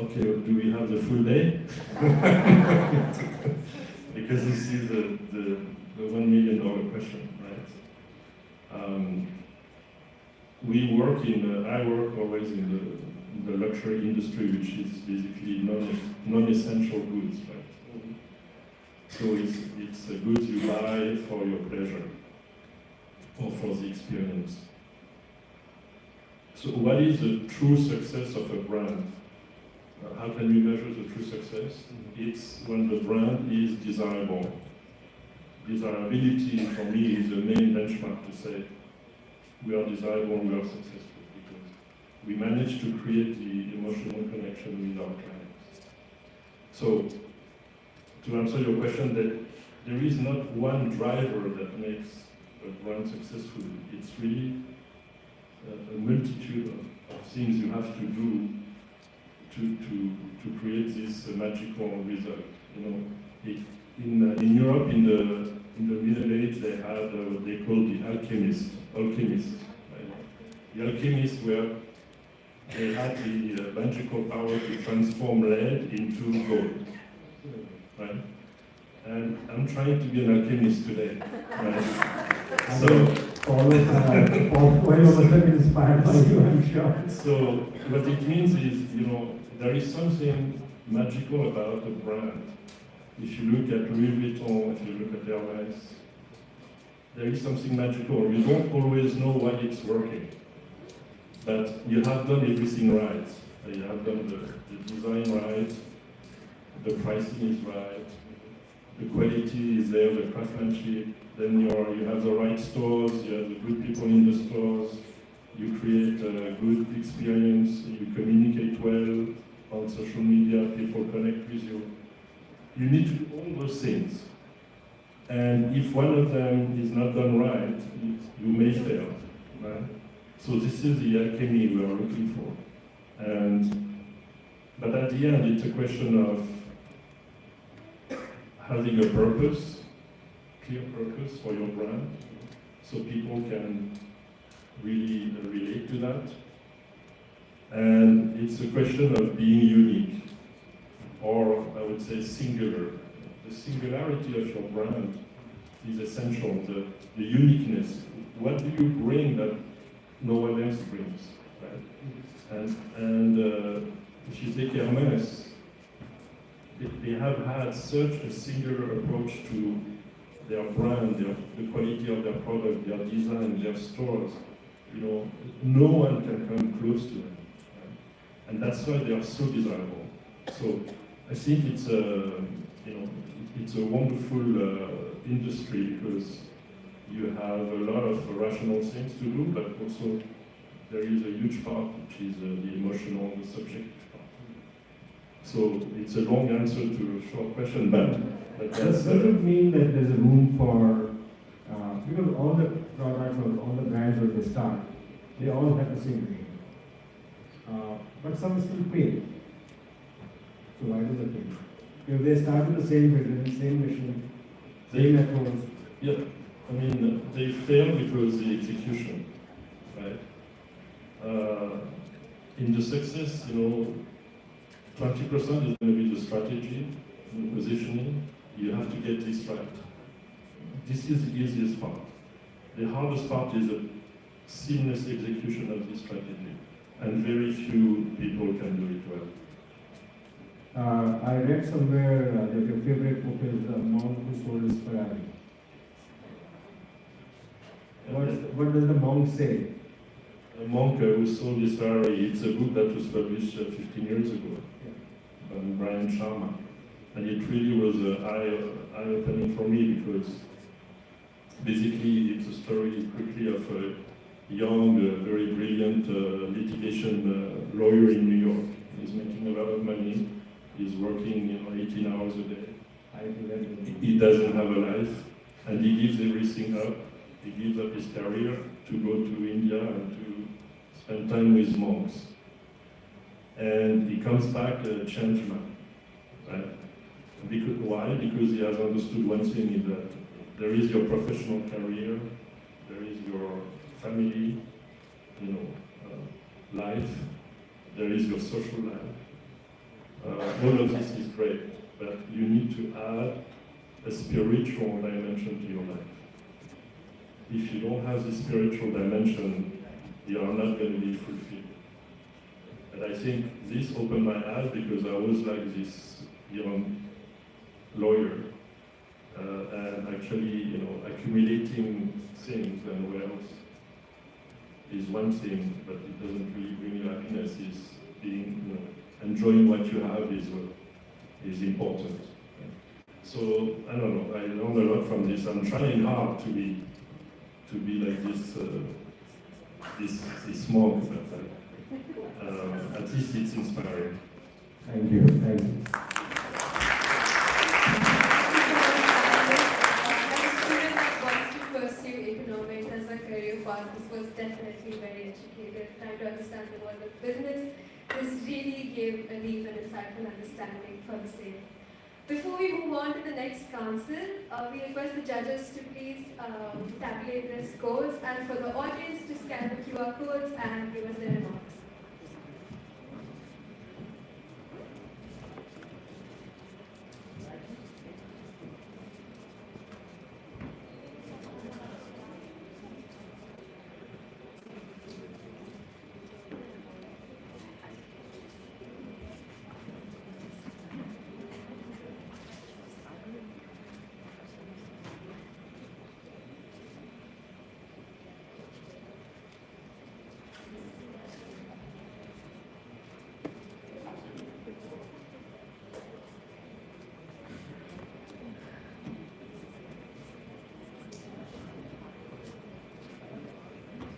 Okay, do we have the full day? Because this is the $1 million question, right? I work always in the luxury industry, which is basically non-essential goods, right? So it's goods you buy for your pleasure or for the experience. So what is the true success of a brand? How can we measure the true success? It's when the brand is desirable. Desirability for me is the main benchmark to say we are desirable, we are successful, because we manage to create the emotional connection with our clients. So to answer your question, that there is not one driver that makes a brand successful. It's really a multitude of things you have to do to create this magical result. In Europe, in the Middle Age, they had what they called the alchemists. Right? The alchemists were they had the magical power to transform lead into gold, right? And I'm trying to be an alchemist today. Right? So, all of us inspired by you, I'm sure. So what it means is, there is something magical about a brand. If you look at Louis Vuitton, if you look at Hermes, there is something magical. You don't always know why it's working, but you have done everything right. You have done the design right, the pricing is right, the quality is there, the craftsmanship, then you have the right stores, you have the good people in the stores, you create a good experience, you communicate well on social media, people connect with you. You need to do all those things. And if one of them is not done right, you may fail. Right? So this is the alchemy we are looking for. But at the end, it's a question of having a purpose, clear purpose for your brand, so people can really relate to that. And it's a question of being unique, or I would say singular. The singularity of your brand is essential, the uniqueness. What do you bring that no one else brings? Right? And if you take Hermes, they have had such a singular approach to their brand, the quality of their product, their design, their stores. No one can come close to them. Right? And that's why they are so desirable. So I think it's a wonderful industry because you have a lot of rational things to do, but also there is a huge part which is the emotional, the subjective part. So it's a long answer to a short question, but that's... Does it mean that there's a room for, because all the products or all the brands that they start, they all have the same name. But some still fail. So why does it fail? If they start with the same vision, same mission, same approach. Yeah, I mean, they fail because the execution, right? In the success, 20% is going to be the strategy, the positioning. You have to get this right. This is the easiest part. The hardest part is a seamless execution of this strategy, and very few people can do it well. I read somewhere that your favorite book is Monk Who Sold His Ferrari. What does the monk say? The Monk Who Sold His Ferrari, it's a book that was published 15 years ago by Brian Sharma. And it really was eye-opening for me because basically it's a story quickly of a young, very brilliant litigation lawyer in New York. He's making a lot of money. He's working 18 hours a day. He doesn't have a life, and he gives everything up. He gives up his career to go to India and to spend time with monks. And he comes back a changed man. Right? Why? Because he has understood one thing, is that there is your professional career, there is your family, life, there is your social life. All of this is great, but you need to add a spiritual dimension to your life. If you don't have this spiritual dimension, you are not going to be fulfilled. And I think this opened my eyes because I was like this young lawyer, and actually, accumulating things and wealth is one thing, but it doesn't really bring you happiness. Is being, enjoying what you have is important. So I don't know. I learned a lot from this. I'm trying hard to be like this monk, but at least it's inspiring. Thank you. Thank you. Pursue economics as a career path. This was definitely very educated. Trying to understand the world of business. This really gave a deep and insightful understanding for the same. Before we move on to the next council, we request the judges to please tabulate their scores and for the audience to scan the QR codes and give us their remarks.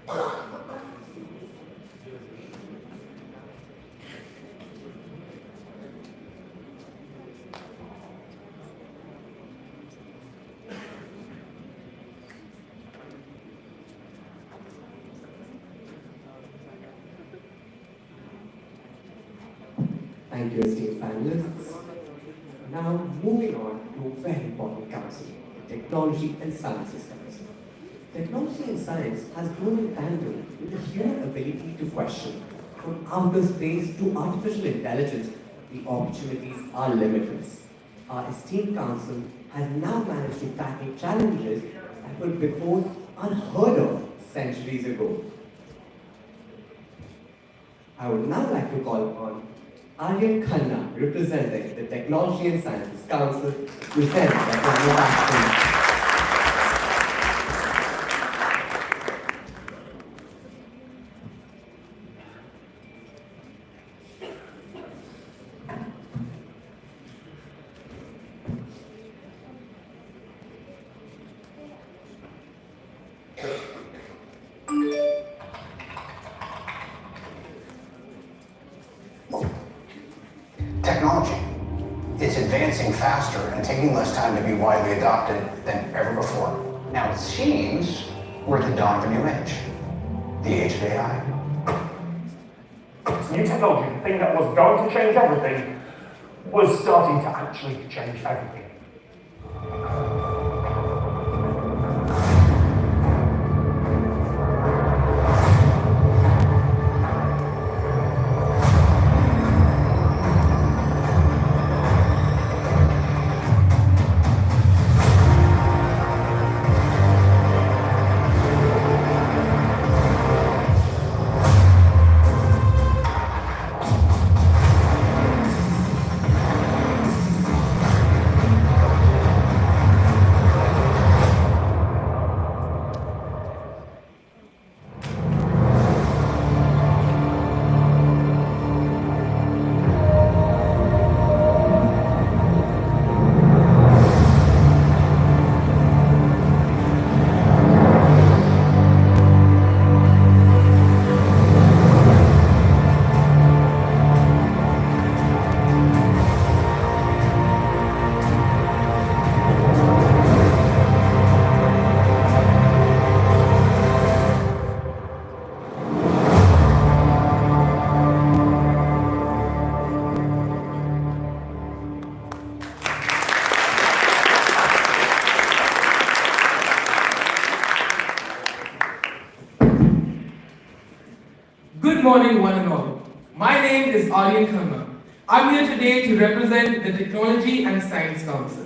Thank you, esteemed panelists. Now, moving on to a very important council, the Technology and Sciences Council. Technology and science has grown in tandem with the human ability to question. From outer space to artificial intelligence, the opportunities are limitless. Our esteemed council has now managed to tackle challenges that were before unheard of centuries ago. I would now like to call upon Aryan Khanna, representing the Technology and Sciences Council, to present the plan of action. Technology is advancing faster and taking less time to be widely adopted than ever before. Now it seems we're at the dawn of a new age, the age of AI. New technology, the thing that was going to change everything, was starting to actually change everything. Good morning, one and all. My name is Aryan Khanna. I'm here today to represent the Technology and Science Council.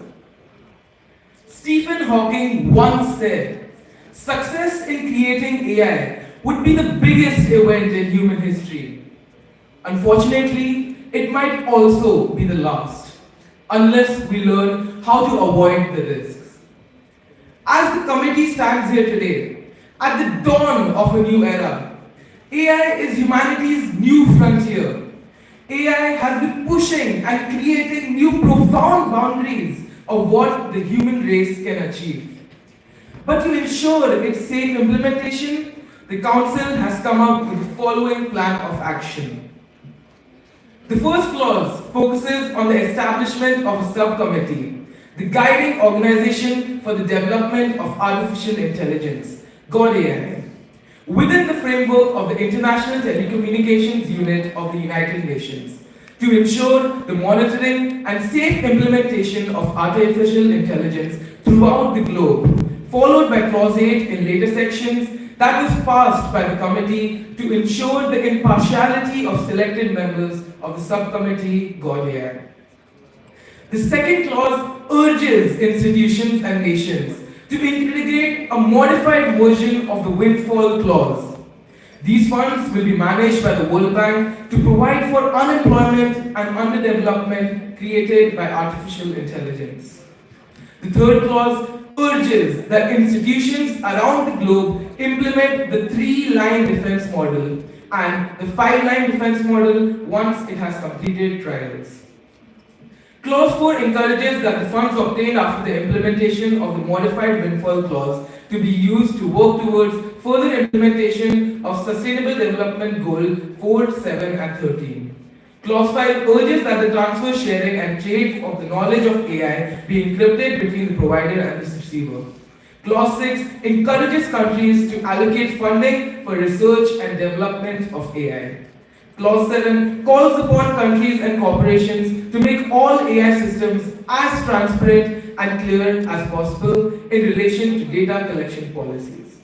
Stephen Hawking once said, "Success in creating AI would be the biggest event in human history. Unfortunately, it might also be the last, unless we learn how to avoid the risks." As the committee stands here today, at the dawn of a new era, AI is humanity's new frontier. AI has been pushing and creating new profound boundaries of what the human race can achieve. But to ensure its safe implementation, the Council has come up with the following plan of action. The first clause focuses on the establishment of a subcommittee, the guiding organization for the development of artificial intelligence, GOD-AI, within the framework of the International Telecommunications Unit of the United Nations, to ensure the monitoring and safe implementation of artificial intelligence throughout the globe, followed by Clause 8 in later sections that was passed by the committee to ensure the impartiality of selected members of the subcommittee GOD-AI. The second clause urges institutions and nations to integrate a modified version of the windfall clause. These funds will be managed by the World Bank to provide for unemployment and underdevelopment created by artificial intelligence. The third clause urges that institutions around the globe implement the 3-line defense model and the 5-line defense model once it has completed trials. Clause 4 encourages that the funds obtained after the implementation of the modified windfall clause to be used to work towards further implementation of Sustainable Development Goal 4, 7 and 13. Clause 5 urges that the transfer, sharing and trade of the knowledge of AI be encrypted between the provider and the receiver. Clause 6 encourages countries to allocate funding for research and development of AI. Clause 7 calls upon countries and corporations to make all AI systems as transparent and clear as possible in relation to data collection policies.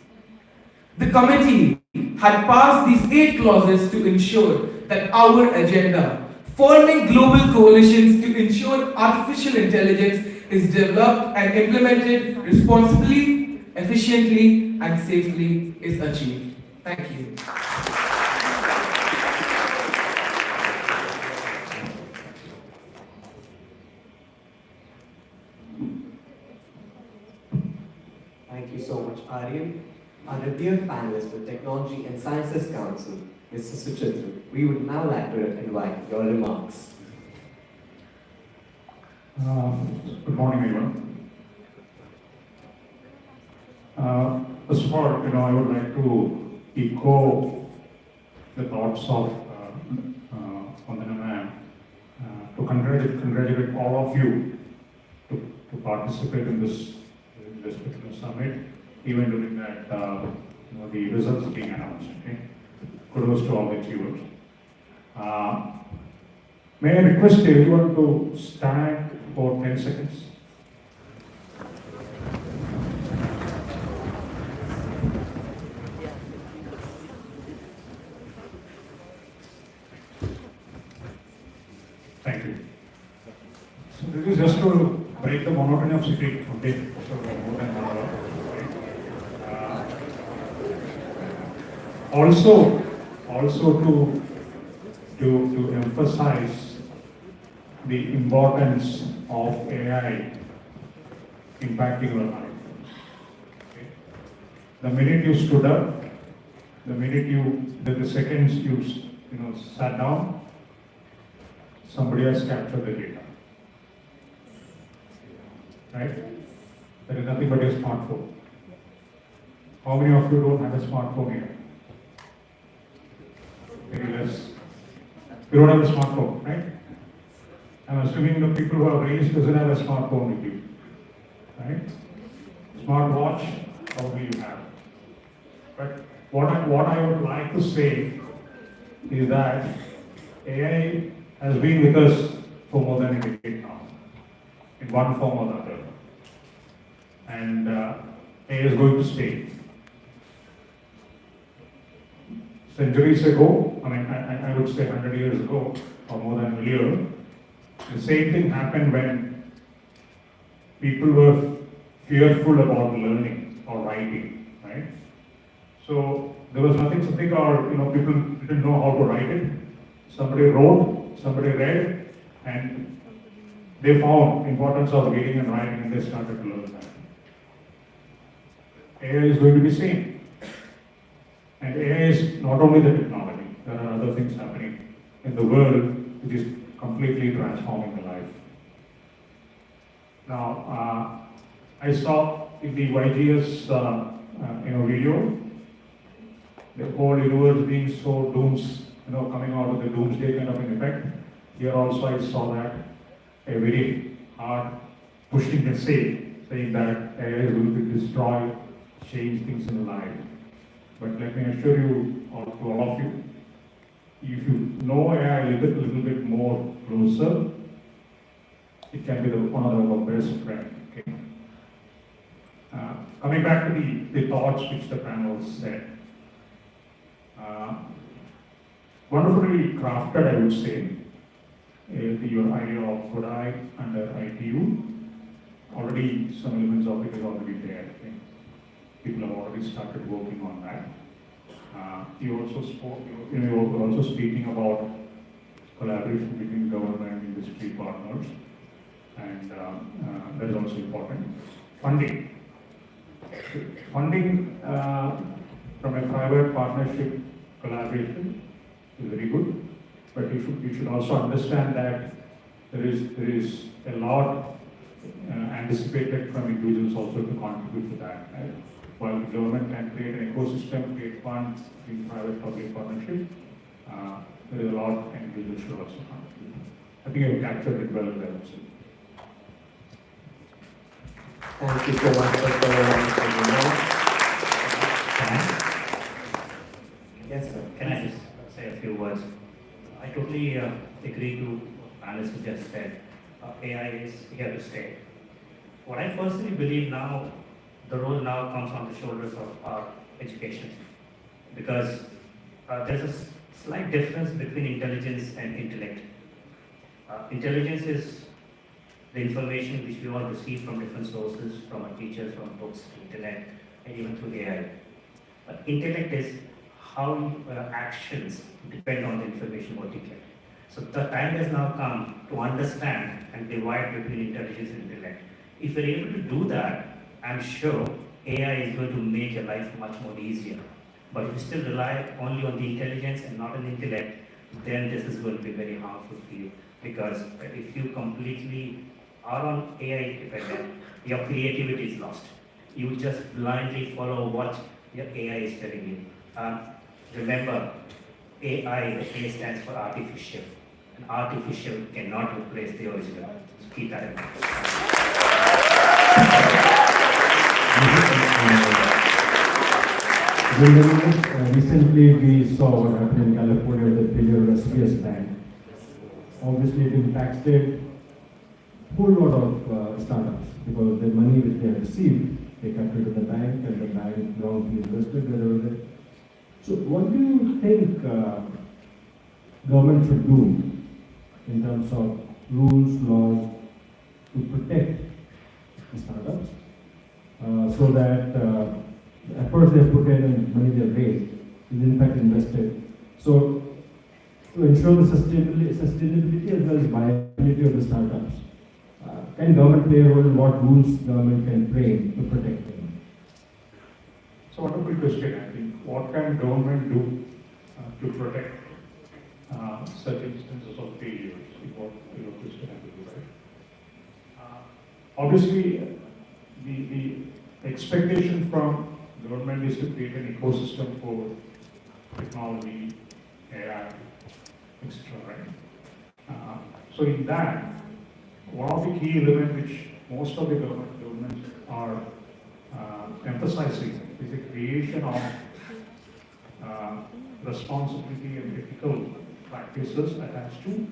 The committee had passed these 8 clauses to ensure that our agenda, forming global coalitions to ensure artificial intelligence is developed and implemented responsibly, efficiently, and safely, is achieved. Thank you. Thank you so much, Aryan. Our revered panelist with Technology and Sciences Council, Mr. Suchitra, we would now like to invite your remarks. Good morning, everyone. First of all, I would like to echo the thoughts of Vandana ma'am to congratulate all of you to participate in this particular summit, even during that the results being announced. Okay? Kudos to all the achievers. May I request everyone to stand for 10 seconds? Thank you. So this is just to break the monotony of sitting, okay, so more than 1 hour. Also to emphasize the importance of AI impacting your life. Okay. The minute you stood up, the seconds you sat down, somebody has captured the data. Right? There is nothing but your smartphone. How many of you don't have a smartphone here? Very less. You don't have a smartphone, right? I'm assuming the people who are raised doesn't have a smartphone with you, right? Smartwatch, probably you have. But what I would like to say is that AI has been with us for more than a decade now, in one form or the other. And AI is going to stay. Centuries ago, I would say 100 years ago, or more than a million, the same thing happened when people were fearful about learning or writing, right? So there was nothing or people didn't know how to write it. Somebody wrote, somebody read, and they found importance of reading and writing, and they started to learn that. AI is going to be same. And AI is not only the technology, there are other things happening in the world which is completely transforming the life. Now, I saw in the YGSS video, the whole universe being so coming out of the doomsday kind of an effect. Here also I saw that a very hard pushing message saying that AI is going to destroy, change things in life. But let me assure you, to all of you, if you know AI a little bit more closer, it can be one of our best friends. Okay? Coming back to the thoughts which the panel said, wonderfully crafted, I would say, your idea of Kodai under ITU. Already some elements of it is already there. Okay? People have already started working on that. You also spoke, you were also speaking about collaboration between government and industry partners, and that is also important. Funding from a private partnership collaboration is very good, but you should also understand that there is a lot anticipated from individuals also to contribute to that. Right? While the government can create an ecosystem, create funds in private-public partnership, there is a lot individuals should also contribute. I think I've captured it well there also. Thank you so much for the wonderful remarks. Yes, sir. Can I just say a few words? I totally agree to Alice who just said AI is here to stay. What I personally believe now, the role now comes on the shoulders of our education, because there's a slight difference between intelligence and intellect. Intelligence is the information which we all receive from different sources, from our teachers, from books, internet, and even through AI. But intellect is how actions depend on the information what you get. So the time has now come to understand and divide between intelligence and intellect. If you're able to do that, I'm sure AI is going to make your life much more easier. But if you still rely only on the intelligence and not on the intellect, then this is going to be very harmful for you. Because if you completely are on AI dependent, your creativity is lost. You just blindly follow what your AI is telling you. Remember, AI, the A stands for artificial. And artificial cannot replace the original. So keep that in mind. Recently, we saw what happened in California with the failure of SBS Bank. Obviously, it impacted a whole lot of startups because the money which they had received, they kept it in the bank, and the bank wrongly invested wherever they. So, what do you think government should do in terms of rules, laws to protect the startups so that the efforts they have put in and money they have raised is in fact invested? So, to ensure the sustainability as well as viability of the startups, can government play a role in what rules government can frame to protect them? So, wonderful question. I think what can government do to protect such instances of failures? What question I will do, right? Obviously, the expectation from government is to create an ecosystem for technology, AI, etc. Right? So in that, one of the key elements which most of the governments are emphasizing is the creation of responsibility and ethical practices attached to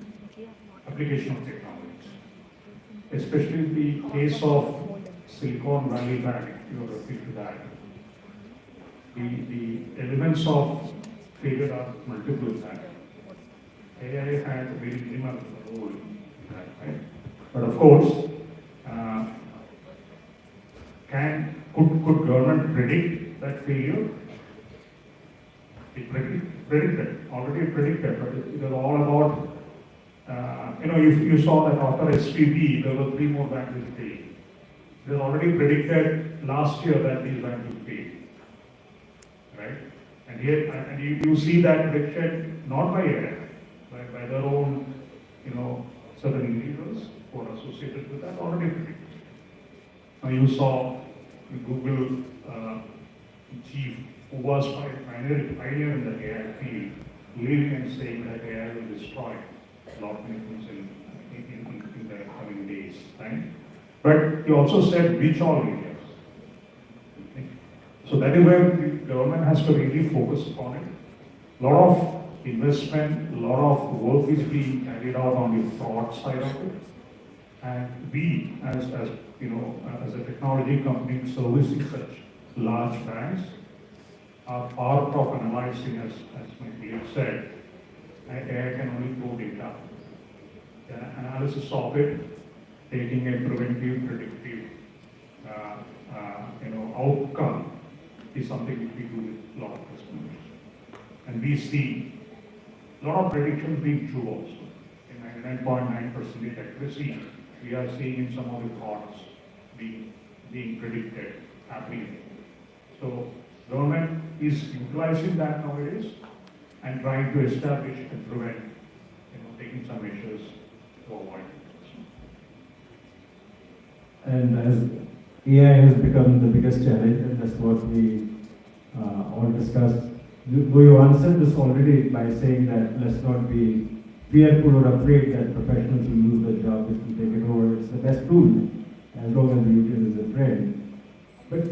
application of technologies. Especially in the case of Silicon Valley Bank, you are referring to that. The elements of failure are multiple in that. AI had a very minimal role in that, right? But of course, could government predict that failure? It predicted, already predicted, but it was all about, you saw that after SPB, there were 3 more banks that failed. It was already predicted last year that these banks would fail, right? And here, and you see that prediction not by AI, by their own, certain individuals who are associated with that already predicted. Now you saw the Google chief who was pioneer in the AI field, leaving and saying that AI will destroy a lot of many things in the coming days, right? But he also said which all areas. Okay? So that is where the government has to really focus upon it. A lot of investment, a lot of work is being carried out on the fraud side of it. And we, as a technology company servicing such large banks, are part of analyzing, as my colleague said, AI can only throw data. Analysis of it, taking a preventive, predictive, outcome is something which we do with a lot of customers. And we see a lot of predictions being true also. In 99.9% accuracy, we are seeing in some of the thoughts being predicted happening. So government is utilizing that nowadays and trying to establish and prevent, taking some measures to avoid it. And as AI has become the biggest challenge, and that's what we all discussed. You answered this already by saying that let's not be fearful or afraid that professionals will lose their job, which will take it over. It's the best tool as long as you use it as a friend. But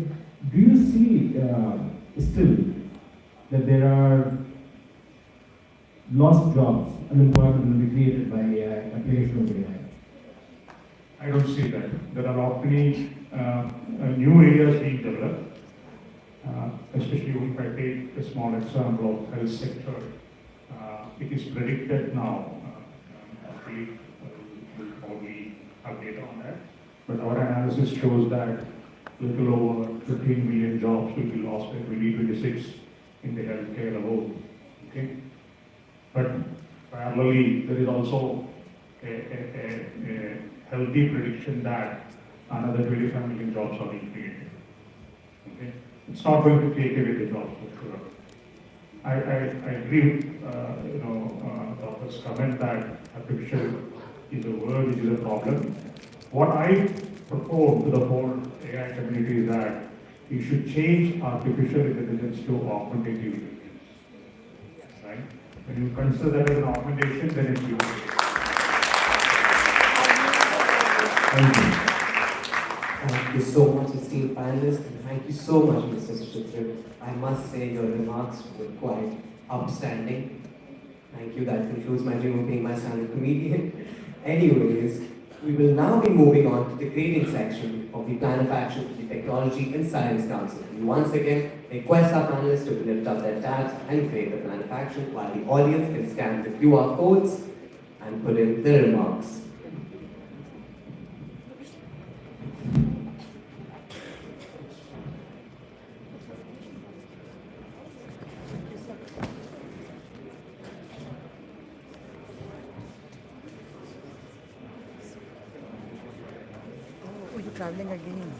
do you see still that there are lost jobs, unemployment will be created by AI, application of AI? I don't see that. There are not many new areas being developed, especially if I take a small example of health sector. It is predicted now, actually we'll probably have data on that, but our analysis shows that little over 15 million jobs will be lost by 2026 in the healthcare alone. Okay? But parallelly, there is also a healthy prediction that another 25 million jobs are being created. Okay? It's not going to take away the jobs for sure. I agree with Dr.'s comment that artificial is a word which is a problem. What I propose to the whole AI community is that you should change artificial intelligence to augmentative intelligence. Right? When you consider that as an augmentation, then it's useful. Thank you. Thank you so much, esteemed panelists, and thank you so much, Mr. Suchitra. I must say your remarks were quite upstanding. Thank you, that concludes my dream of being my stand-up comedian. Anyways, we will now be moving on to the grading section of the Plan of Action for the Technology and Science Council. And once again, request our panelists to lift up their tabs and grade the Plan of Action while the audience can scan the QR codes and put in their remarks. Traveling again.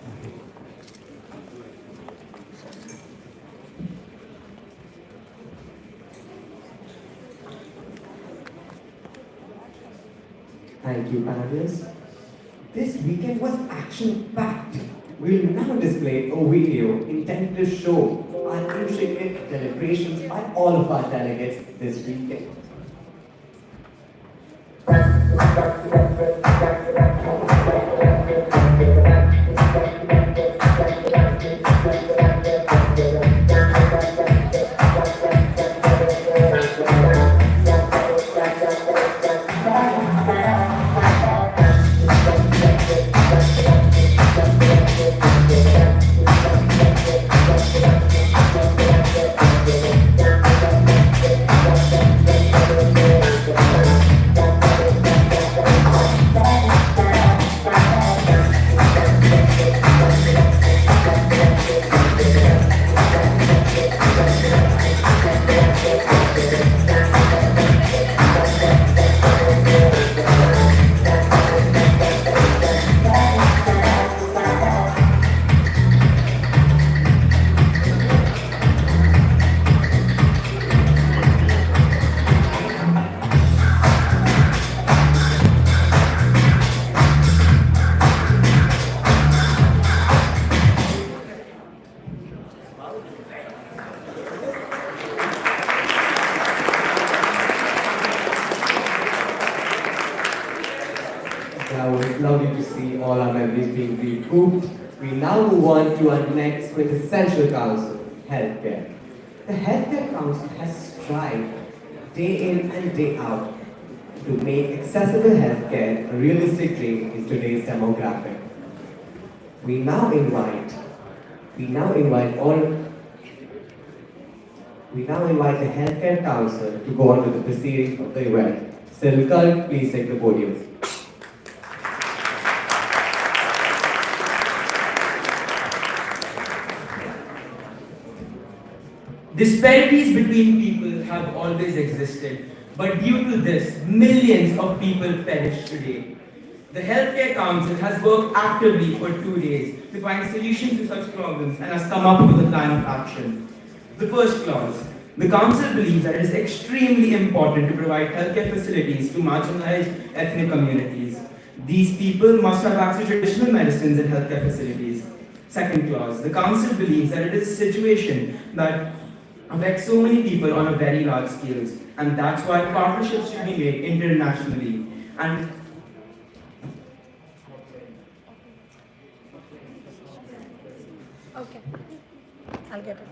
Thank you, panelists. This weekend was action-packed. We will now display a video intended to show our intricate deliberations by all of our delegates this weekend. Lovely to see all our memories being recouped. We now move on to our next quintessential council, healthcare. The Healthcare Council has strived day in and day out to make accessible healthcare a realistic dream in today's demographic. We now invite the Healthcare Council to go on with the proceedings of the event. Silkal, please take the podium. Disparities between people have always existed, but due to this, millions of people perish today. The Healthcare Council has worked actively for 2 days to find solutions to such problems and has come up with a plan of action. The first clause. The Council believes that it is extremely important to provide healthcare facilities to marginalized ethnic communities. These people must have access to traditional medicines and healthcare facilities. Second clause, the council believes that it is a situation that affects so many people on a very large scale, and that's why partnerships should be made internationally. And Okay, I'll get it.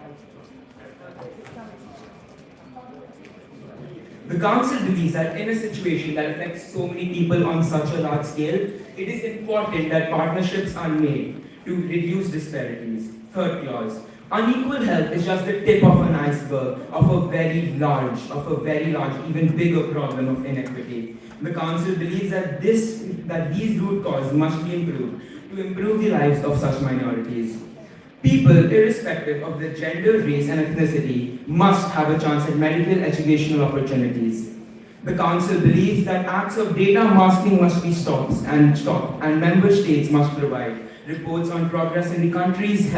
the council believes that in a situation that affects so many people on such a large scale, it is important that partnerships are made to reduce disparities. Third clause, unequal health is just the tip of an iceberg of a very large, even bigger problem of inequity. The council believes that these root causes must be improved to improve the lives of such minorities. People, irrespective of their gender, race, and ethnicity, must have a chance at medical educational opportunities. The Council believes that acts of data masking must be stopped, and member states must provide reports on progress in the country's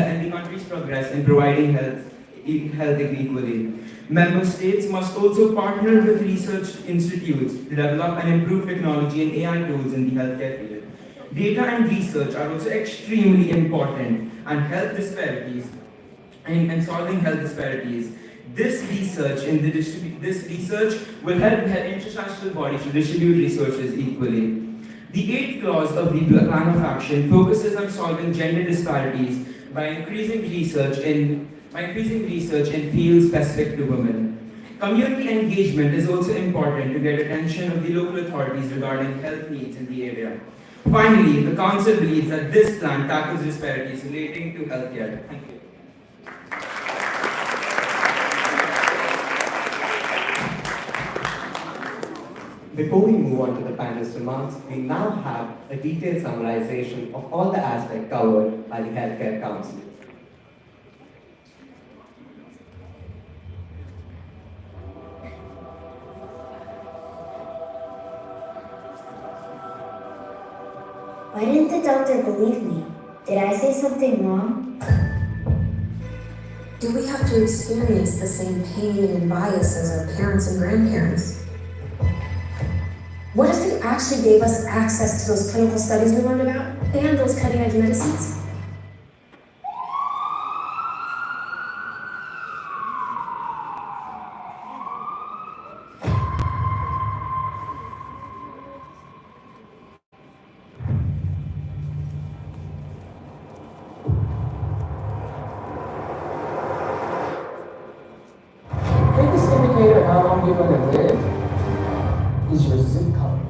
progress in providing health equally. Member states must also partner with research institutes to develop and improve technology and AI tools in the healthcare field. Data and research are also extremely important and solving health disparities. This research will help international bodies to distribute resources equally. The eighth clause of the Plan of Action focuses on solving gender disparities by increasing research in fields specific to women. Community engagement is also important to get attention of the local authorities regarding health needs in the area. Finally, the Council believes that this plan tackles disparities relating to healthcare. Thank you. Before we move on to the panel's remarks, we now have a detailed summarization of all the aspects covered by the Healthcare Council. Why didn't the doctor believe me? Did I say something wrong? Do we have to experience the same pain and bias as our parents and grandparents? What if they actually gave us access to those clinical studies we learned about and those cutting-edge medicines? The biggest indicator of how long you're going to live is your zip code.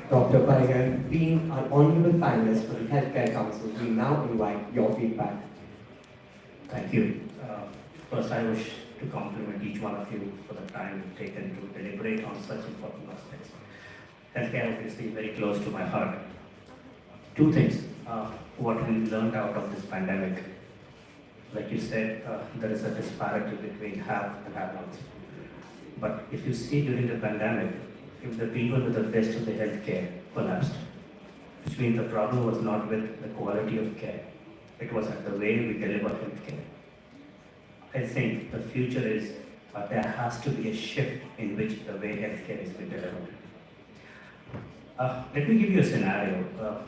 Dr. Parigan, being our honorable panelist for the Healthcare Council, we now invite your feedback. Thank you. First, I wish to compliment each one of you for the time taken to deliberate on such important aspects. Healthcare obviously is very close to my heart. Two things, what we learned out of this pandemic. Like you said, there is a disparity between have and have-nots. But if you see during the pandemic, if the people with the best of the healthcare collapsed, which means the problem was not with the quality of care, it was at the way we deliver healthcare. I think the future is there has to be a shift in which the way healthcare is being delivered. Let me give you a scenario.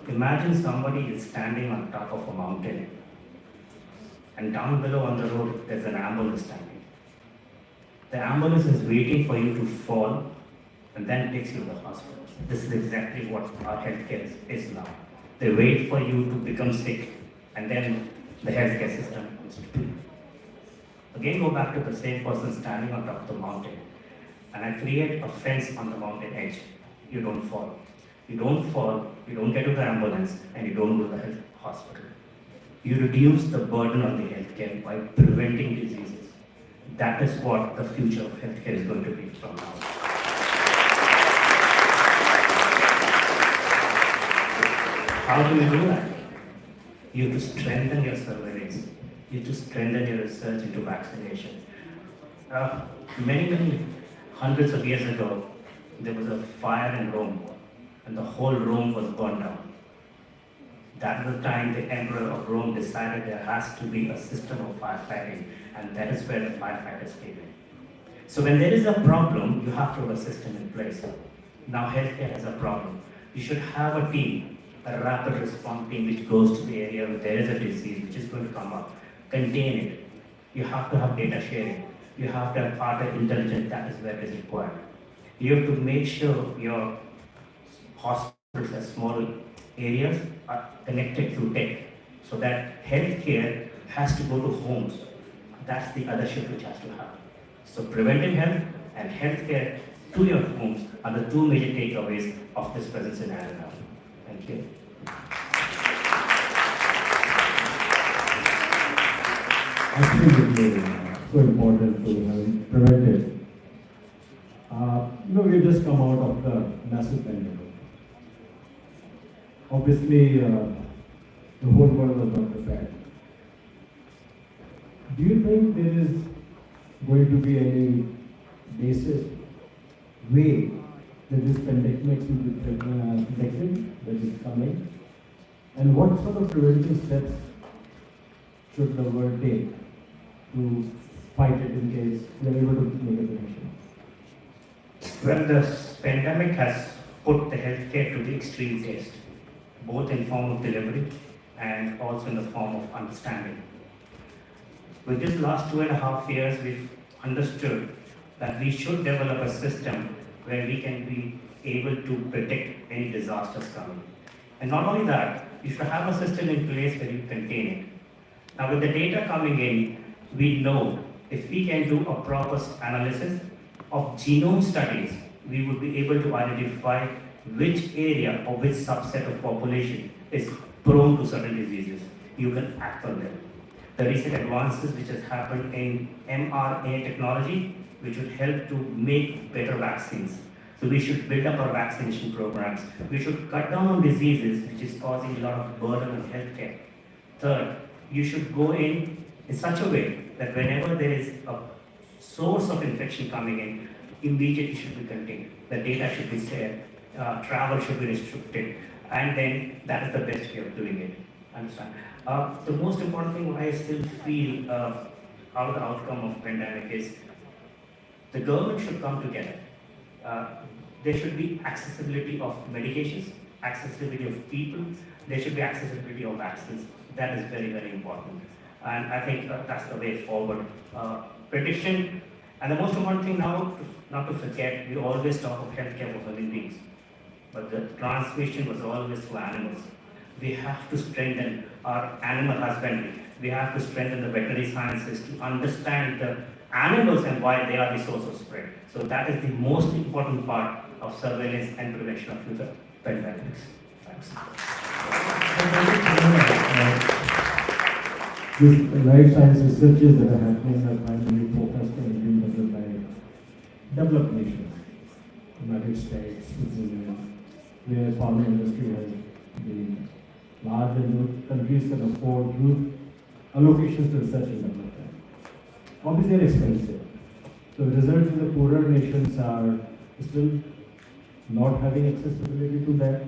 Imagine somebody is standing on top of a mountain, and down below on the road there's an ambulance standing. The ambulance is waiting for you to fall and then takes you to the hospital. This is exactly what our healthcare is now. They wait for you to become sick, and then the healthcare system comes to you. Again, go back to the same person standing on top of the mountain, and I create a fence on the mountain edge. You don't fall. You don't fall, you don't get to the ambulance, and you don't go to the health hospital. You reduce the burden on the healthcare by preventing diseases. That is what the future of healthcare is going to be from now. How do you do that? You have to strengthen your surveillance. You have to strengthen your research into vaccination. Many hundreds of years ago, there was a fire in Rome, and the whole Rome was burned down. That was the time the emperor of Rome decided there has to be a system of firefighting, and that is where the firefighters came in. So when there is a problem, you have to have a system in place. Now healthcare has a problem. You should have a team, a rapid response team which goes to the area where there is a disease which is going to come up, contain it. You have to have data sharing. You have to have artificial intelligence, that is where it is required. You have to make sure your hospitals and small areas are connected through tech so that healthcare has to go to homes. That's the other shift which has to happen. So preventive health and healthcare to your homes are the two major takeaways of this present scenario now. Thank you. Absolutely, so important to have preventive. We just come out of the massive pandemic. Obviously, the whole world was not prepared. Do you think there is going to be any basis, way that this pandemic will be predicted, that is coming? And what sort of preventive steps should the world take to fight it in case we are able to make a prevention? Well, this pandemic has put the healthcare to the extreme test, both in form of delivery and also in the form of understanding. With this last 2.5 years, we've understood that we should develop a system where we can be able to predict any disasters coming. And not only that, you should have a system in place where you contain it. Now with the data coming in, we know if we can do a proper analysis of genome studies, we would be able to identify which area or which subset of population is prone to certain diseases. You can act on them. The recent advances which has happened in mRNA technology, which would help to make better vaccines. So we should build up our vaccination programs. We should cut down on diseases which is causing a lot of burden on healthcare. Third, you should go in such a way that whenever there is a source of infection coming in, immediately should be contained. The data should be shared, travel should be restricted, and then that is the best way of doing it. Understand? The most important thing what I still feel out of the outcome of pandemic is the government should come together. There should be accessibility of medications, accessibility of people, there should be accessibility of vaccines. That is very, very important. And I think that's the way forward. Prediction, and the most important thing now, not to forget, we always talk of healthcare for human beings, but the transmission was always to animals. We have to strengthen our animal husbandry. We have to strengthen the veterinary sciences to understand the animals and why they are the source of spread. So that is the most important part of surveillance and prevention of future pandemics. Thanks. These life science researches that are happening are primarily focused on being developed by developed nations, United States, Switzerland, where pharma industry has been large and countries can afford huge allocations to research and development. Obviously, they're expensive. So the result is the poorer nations are still not having accessibility to that.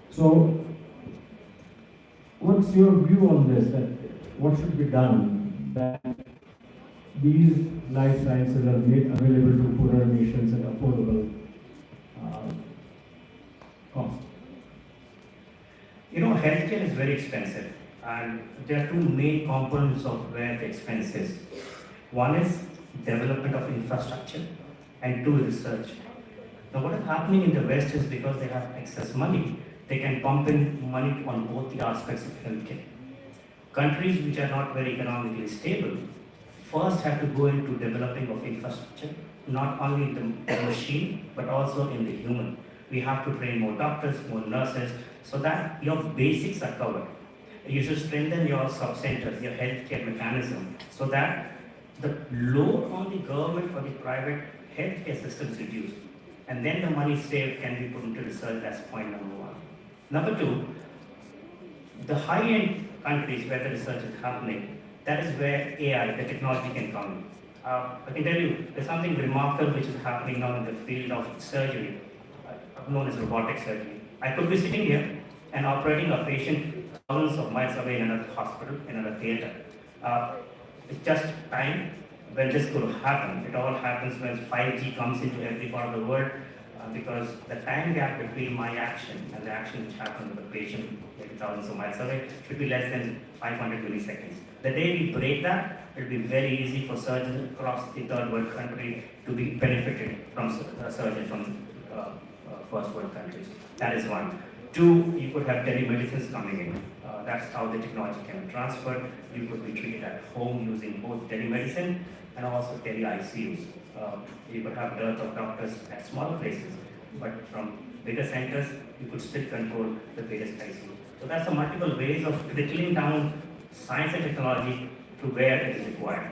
So, what's your view on this? That what should be done that these life sciences are made available to poorer nations at affordable cost? You know, healthcare is very expensive, and there are two main components of where the expense is. One is development of infrastructure, and two is research. Now, what is happening in the West is because they have excess money, they can pump in money on both the aspects of healthcare. Countries which are not very economically stable first have to go into developing of infrastructure, not only the machine, but also in the human. We have to train more doctors, more nurses, so that your basics are covered. You should strengthen your sub-centers, your healthcare mechanism, so that the load on the government or the private healthcare system is reduced. And then the money saved can be put into research. That's point number one. Number two, the high-end countries where the research is happening, that is where AI, the technology, can come in. I can tell you, there's something remarkable which is happening now in the field of surgery, known as robotic surgery. I could be sitting here and operating a patient thousands of miles away in another hospital, in another theater. It's just time when this could happen. It all happens when 5G comes into every part of the world, because the time gap between my action and the action which happens with the patient maybe thousands of miles away should be less than 500 milliseconds. The day we break that, it will be very easy for surgeons across the third world country to be benefited from surgeons from first world countries. That is one. Two, you could have telemedicines coming in. That's how the technology can be transferred. You could be treated at home using both telemedicine and also tele-ICUs. You could have dearth of doctors at smaller places, but from bigger centers, you could still control the biggest ICU. So that's the multiple ways of trickling down science and technology to where it is required.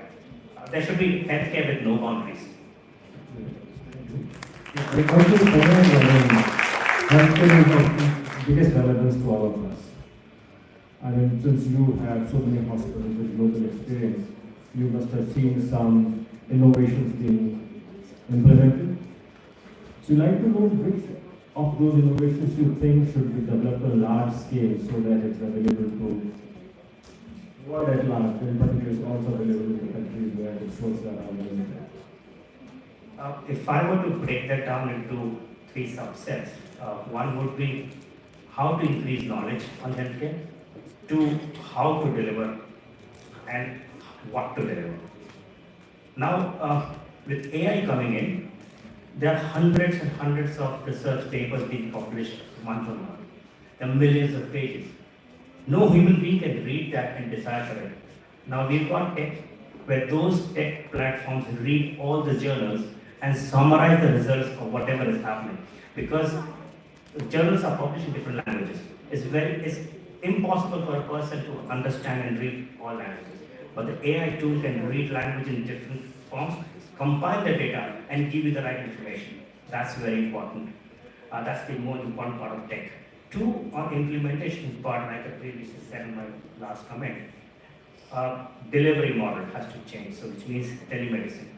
There should be healthcare with no boundaries. Healthcare is of biggest relevance to all of us. I mean, since you have so many hospitals with local experience, you must have seen some innovations being implemented. So you'd like to know which of those innovations you think should be developed on a large scale so that it's available to world at large, and particularly it's also available in the countries where the resources are limited. If I were to break that down into three subsets, one would be how to increase knowledge on healthcare, two, how to deliver, and what to deliver. Now, with AI coming in, there are hundreds and hundreds of research papers being published month on month. There are millions of pages. No human being can read that and decipher it. Now we've got tech where those tech platforms read all the journals and summarize the results of whatever is happening. Because journals are published in different languages. It's impossible for a person to understand and read all languages. But the AI tool can read language in different forms, compile the data, and give you the right information. That's very important. That's the most important part of tech. Two, on implementation part, like I previously said in my last comment, delivery model has to change, so which means telemedicine,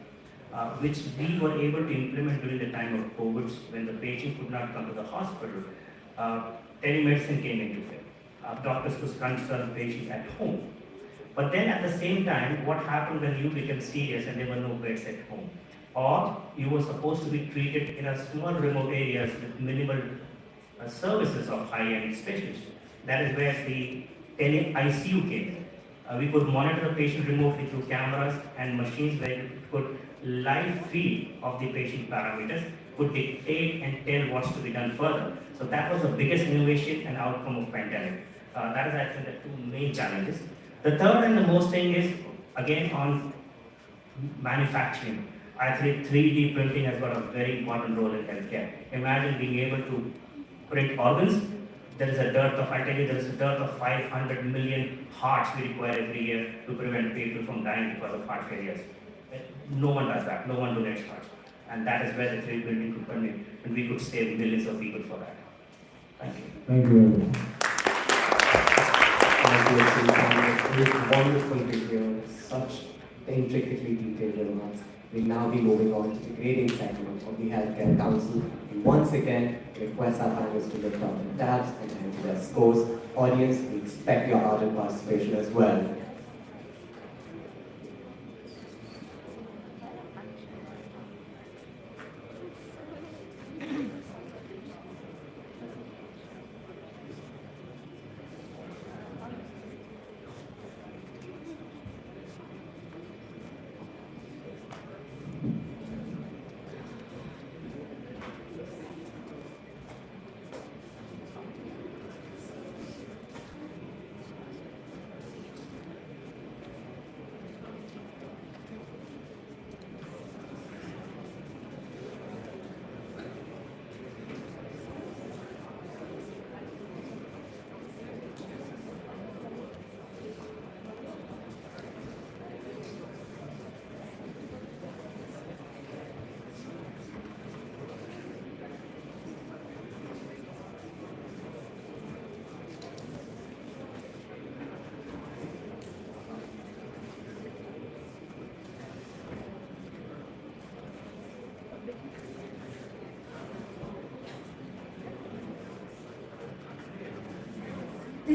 which we were able to implement during the time of COVID when the patient could not come to the hospital. Telemedicine came into play. Doctors could consult patients at home. But then at the same time, what happened when you became serious and there were no beds at home? Or you were supposed to be treated in a small remote areas with minimal services of high-end specialists. That is where the tele-ICU came. We could monitor the patient remotely through cameras and machines where we could live feed of the patient parameters, could dictate and tell what's to be done further. So that was the biggest innovation and outcome of pandemic. That is, I think, the two main challenges. The third and the most thing is, again, on manufacturing. I think 3D printing has got a very important role in healthcare. Imagine being able to print organs. There is a dearth of, I tell you, there is a dearth of 500 million hearts we require every year to prevent people from dying because of heart failures. No one does that. No one donates hearts. And that is where the 3D printing could come in, and we could save millions of people for that. Thank you. Thank you very much. It's wonderful to hear such intricately detailed remarks. We'll now be moving on to the grading segment of the Healthcare Council. And once again, request our panelists to lift up their tabs and enter their scores. Audience, we expect your ardent participation as well.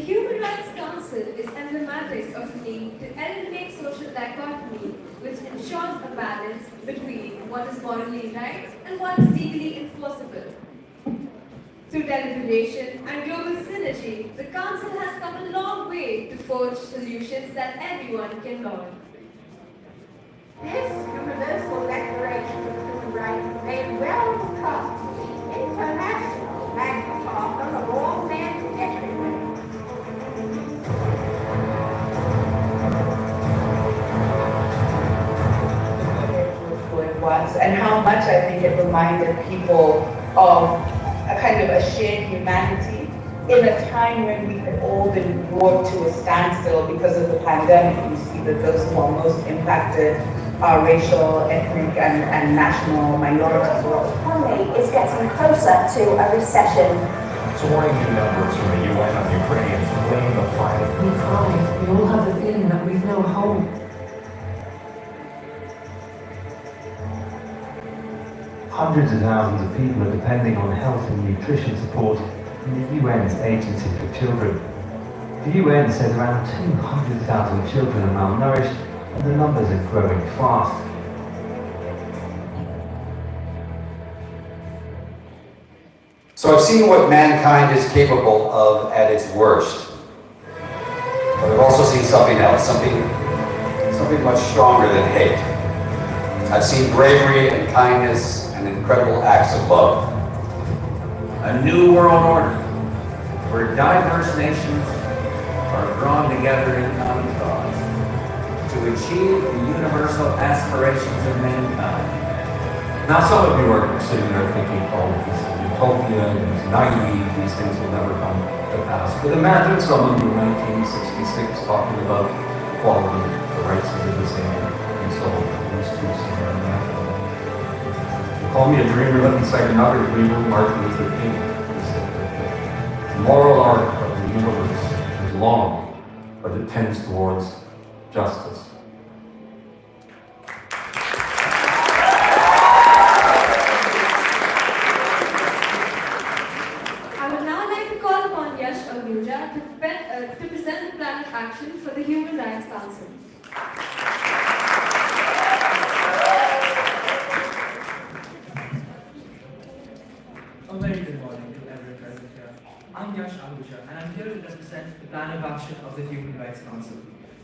Human Rights Council is emblematic of the need to eliminate social dichotomy, which ensures a balance between what is morally right and what is legally enforceable. Through deliberation and global synergy, the Council has come a long way to forge solutions that everyone can learn. This Universal Declaration of Human Rights may well become the international Magna Carta of all men everywhere. It was, and how much I think it reminded people of a kind of a shared humanity in a time when we had all been brought to a standstill because of the pandemic. You see that those who are most impacted are racial, ethnic, and national minorities. The economy is getting closer to a recession. Soaring new numbers from the UN on Ukrainians fleeing the fight. We cry. We all have the feeling that we've no home. Hundreds of thousands of people are depending on health and nutrition support from the UN's Agency for Children. The UN says around 200,000 children are malnourished, and the numbers are growing fast. So I've seen what mankind is capable of at its worst. But I've also seen something else, something much stronger than hate. I've seen bravery and kindness and incredible acts of love. A new world order where diverse nations are drawn together in common cause to achieve the universal aspirations of mankind. Now some of you are sitting there thinking, oh, this is utopia, it's naive, these things will never come to pass. But imagine someone in 1966 talking about equality, the rights of the disabled, and so on. These two somewhere in Africa. You call me a dreamer, let me cite another dreamer, Martin Luther King. He said that the moral arc of the universe is long, but it tends towards justice. To present the plan of action for the Human Rights Council. A very good morning to everyone present here. I'm Yash Ahuja, and I'm here to represent the plan of action of the Human Rights Council.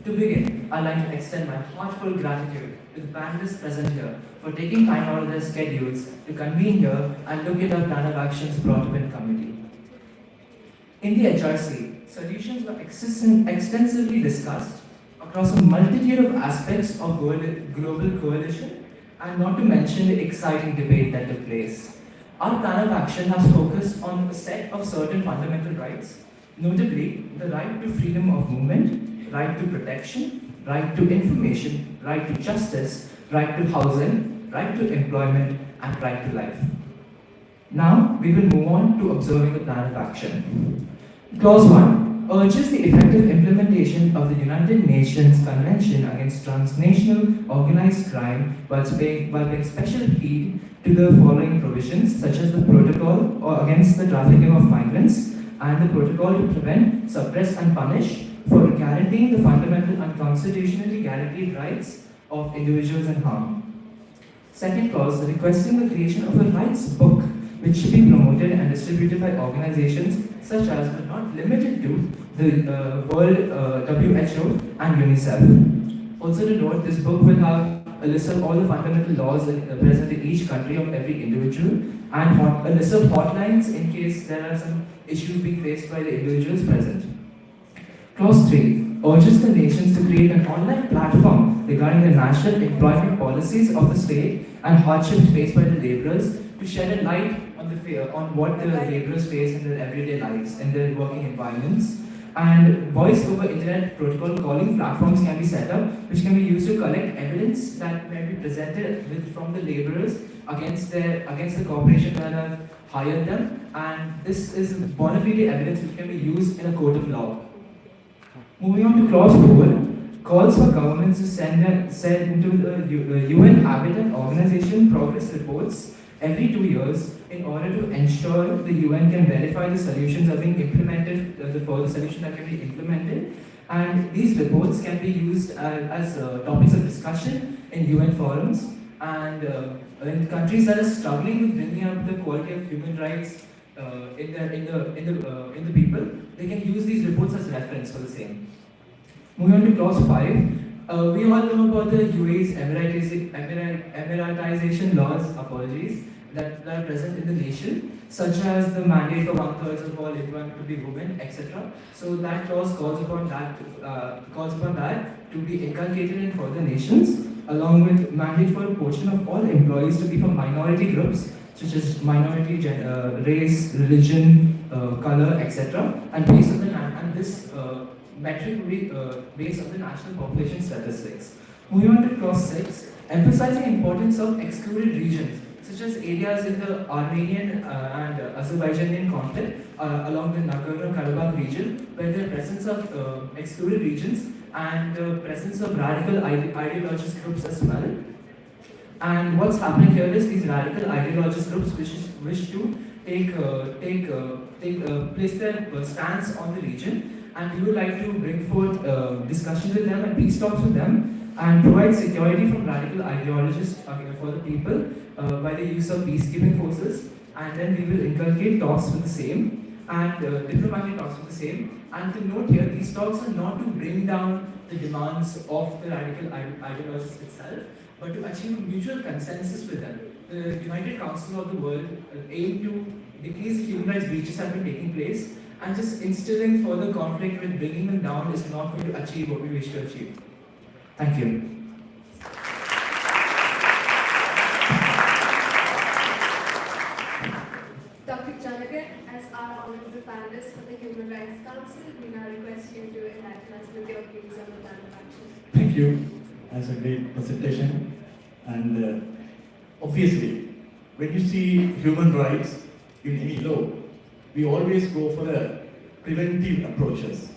To begin, I'd like to extend my heartfelt gratitude to the panelists present here for taking time out of their schedules to convene here and look at our plan of actions brought up in committee. In the HRC, solutions were extensively discussed across a multitude of aspects of global coalition, and not to mention the exciting debate that took place. Our plan of action has focused on a set of certain fundamental rights, notably the right to freedom of movement, right to protection, right to information, right to justice, right to housing, right to employment, and right to life. Now, we will move on to observing the plan of action. Clause 1 urges the effective implementation of the United Nations Convention Against Transnational Organized Crime while paying special heed to the following provisions, such as the Protocol against the Trafficking of Migrants and the Protocol to Prevent, Suppress and Punish for guaranteeing the fundamental and constitutionally guaranteed rights of individuals in harm. Second clause requesting the creation of a rights book which should be promoted and distributed by organizations such as, but not limited to, the World WHO and UNICEF. Also to note, this book will have a list of all the fundamental laws present in each country of every individual, and a list of hotlines in case there are some issues being faced by the individuals present. Clause 3 urges the nations to create an online platform regarding the national employment policies of the state and hardships faced by the laborers to shed a light on what the laborers face in their everyday lives, in their working environments. And voice over internet protocol calling platforms can be set up, which can be used to collect evidence that may be presented from the laborers against the corporation that have hired them. And this is bona fide evidence which can be used in a court of law. Moving on to clause 4, calls for governments to send into the UN Habitat Organization progress reports every 2 years in order to ensure the UN can verify the solutions are being implemented, for the solution that can be implemented. And these reports can be used as topics of discussion in UN forums. And in countries that are struggling with bringing up the quality of human rights in the people, they can use these reports as reference for the same. Moving on to clause 5, we all know about the UAE's emiratization laws, that are present in the nation, such as the mandate for 1/3 of all employment to be women, etc. So that clause calls upon that to be inculcated in further nations, along with mandate for a portion of all employees to be from minority groups, such as minority race, religion, color, etc. And based on this metric will be based on the national population statistics. Moving on to clause 6, emphasizing importance of excluded regions, such as areas in the Armenian and Azerbaijani conflict along the Nagorno-Karabakh region, where the presence of excluded regions and the presence of radical ideologist groups as well. And what's happening here is these radical ideologist groups wish to place their stance on the region, and we would like to bring forth discussions with them and peace talks with them, and provide security from radical ideologists for the people by the use of peacekeeping forces. And then we will inculcate talks with the same and diplomatic talks with the same. And to note here, these talks are not to bring down the demands of the radical ideologists itself, but to achieve a mutual consensus with them. The United Council of the World aim to decrease the human rights breaches that have been taking place, and just instilling further conflict with bringing them down is not going to achieve what we wish to achieve. Thank you. Dr. Janagan, as our honorable panelist for the Human Rights Council, we now request you to enlighten us with your views on the plan of action. Thank you. That's a great presentation. And obviously, when you see human rights in any law, we always go for the preventive approaches.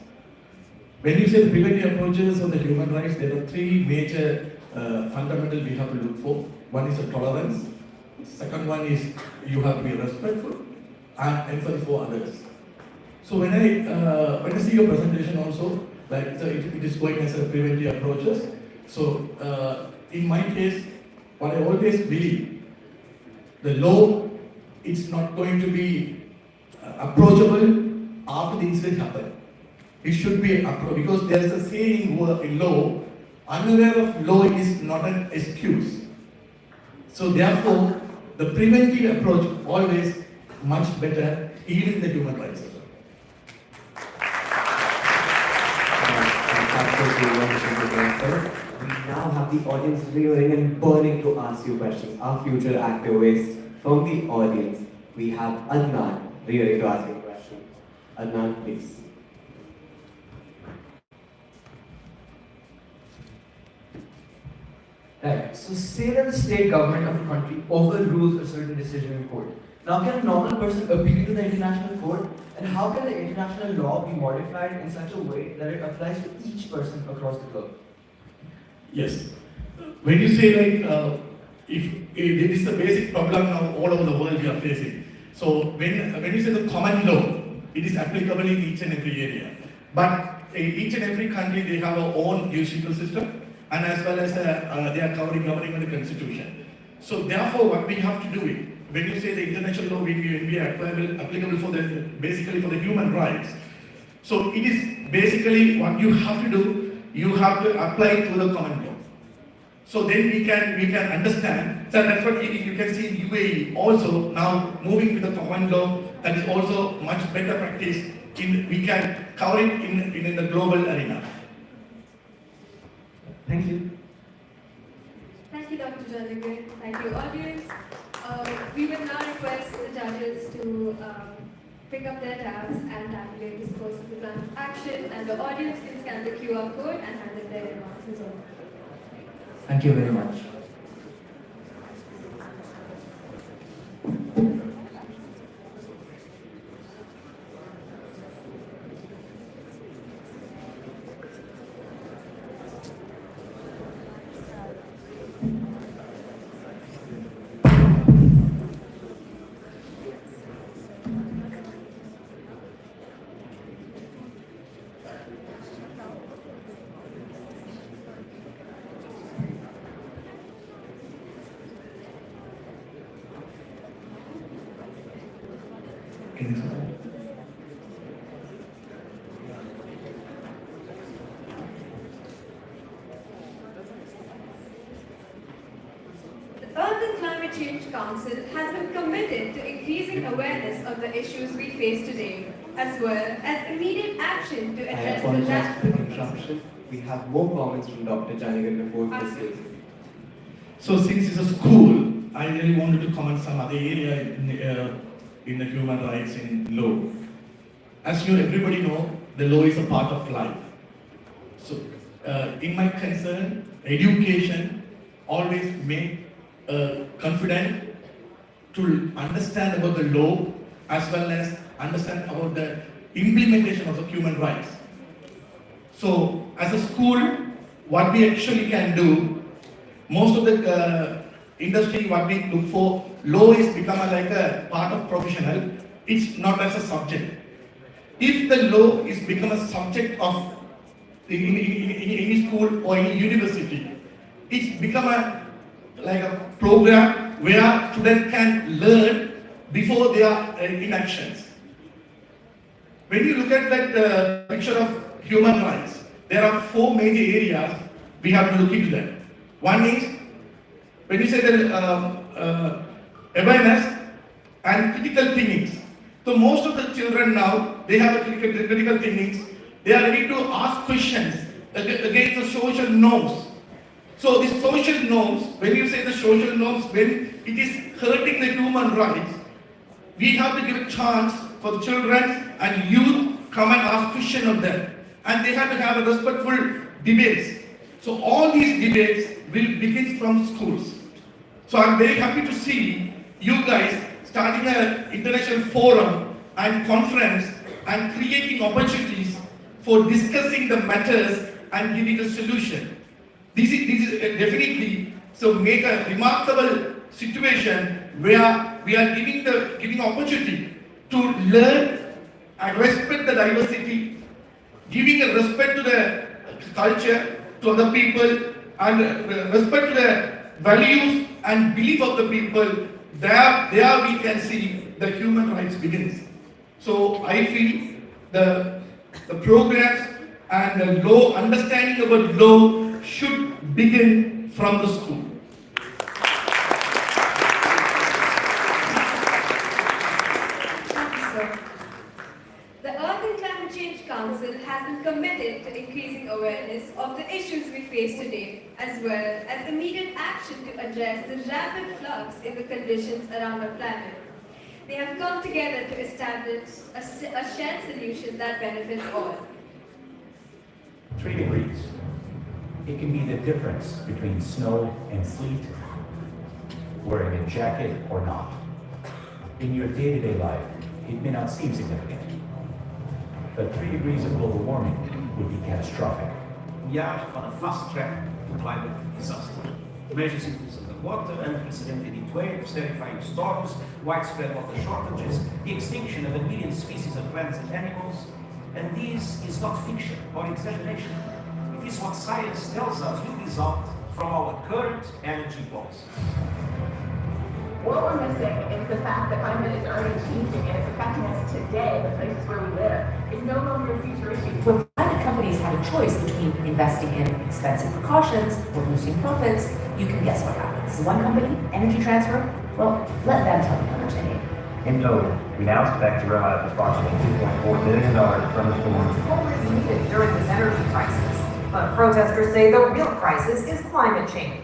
When you say the preventive approaches on the human rights, there are three major fundamentals we have to look for. One is the tolerance. Second one is you have to be respectful and empathy for others. So when I see your presentation also, like it is going as a preventive approaches. So in my case, what I always believe, the law is not going to be approachable after the incident happened. It should be approached because there is a saying in law, unaware of law is not an excuse. So therefore, the preventive approach always much better, even in the human rights. We now have the audience rearing and burning to ask you questions. Our future activists from the audience. We have Adnan rearing to ask you a question. Adnan, please. Right. So say that the state government of a country overrules a certain decision in court. Now can a normal person appeal to the international court? And how can the international law be modified in such a way that it applies to each person across the globe? Yes. When you say like, if it is the basic problem now all over the world we are facing. So when you say the common law, it is applicable in each and every area. But in each and every country they have their own judicial system, and as well as they are governing by the constitution. So therefore, what we have to do it, when you say the international law will be applicable for basically for the human rights. So it is basically what you have to do. You have to apply to the common law. So then we can understand. So that's what you can see in UAE also now moving to the common law. That is also much better practice. We can cover it in the global arena. Thank you. Thank you, Dr. Janagan. Thank you, audience. We will now request the judges to pick up their tabs and tabulate the scores of the plan of action, and the audience can scan the QR code and hand in their answers over. Thank you very much. Earth and Climate Change Council has been committed to increasing awareness of the issues we face today, as well as immediate action to I address the apologize for the interruption. We have more comments from Dr. Janigan before proceeding. So since it's a school, I really wanted to comment some other area in the human rights in law. As you everybody know, the law is a part of life. So in my concern, education always make confident to understand about the law as well as understand about the implementation of the human rights. So as a school, what we actually can do, most of the industry what we look for, law is become like a part of professional, it's not as a subject. If the law is become a subject of in any school or any university, it's become like a program where students can learn before they are in actions. When you look at that picture of human rights, there are 4 major areas we have to look into that. One is, when you say that awareness and critical thinkings. So most of the children now, they have a critical thinkings. They are ready to ask questions against the social norms. So these social norms, when you say the social norms, when it is hurting the human rights, we have to give a chance for the children and youth come and ask questions of them. And they have to have a respectful debates. So all these debates will begin from schools. So I'm very happy to see you guys starting an international forum and conference and creating opportunities for discussing the matters and giving a solution. This is definitely so make a remarkable situation where we are giving opportunity to learn and respect the diversity, giving a respect to the culture, to other people, and respect to the values and belief of the people. There we can see the human rights begins. So I feel the programs and the law, understanding about law should begin from the school. Thank you, sir. The Earth and Climate Change Council has been committed to increasing awareness of the issues we face today, as well as immediate action to address the rapid flux in the conditions around our planet. They have come together to establish a shared solution that benefits all. 3 degrees. It can be the difference between snow and sleet, wearing a jacket or not. In your day-to-day life, it may not seem significant, but 3 degrees of global warming would be catastrophic. We are on a fast track to climate disaster. Measures increase of the water, unprecedented heat waves, terrifying storms, widespread water shortages, the extinction of 1 million species of plants and animals. And this is not fiction or exaggeration. It is what science tells us will result from our current energy policy. What we're missing is the fact that climate is already changing and it's affecting us today, the places where we live. It's no longer a future issue. When private companies have a choice between investing in expensive precautions or boosting profits, you can guess what happens. One company, Energy Transfer, well, let them tell you how much they need. In total, we now expect to realize approximately $2.4 billion from the storm. Coal is needed during this energy crisis, but protesters say the real crisis is climate change.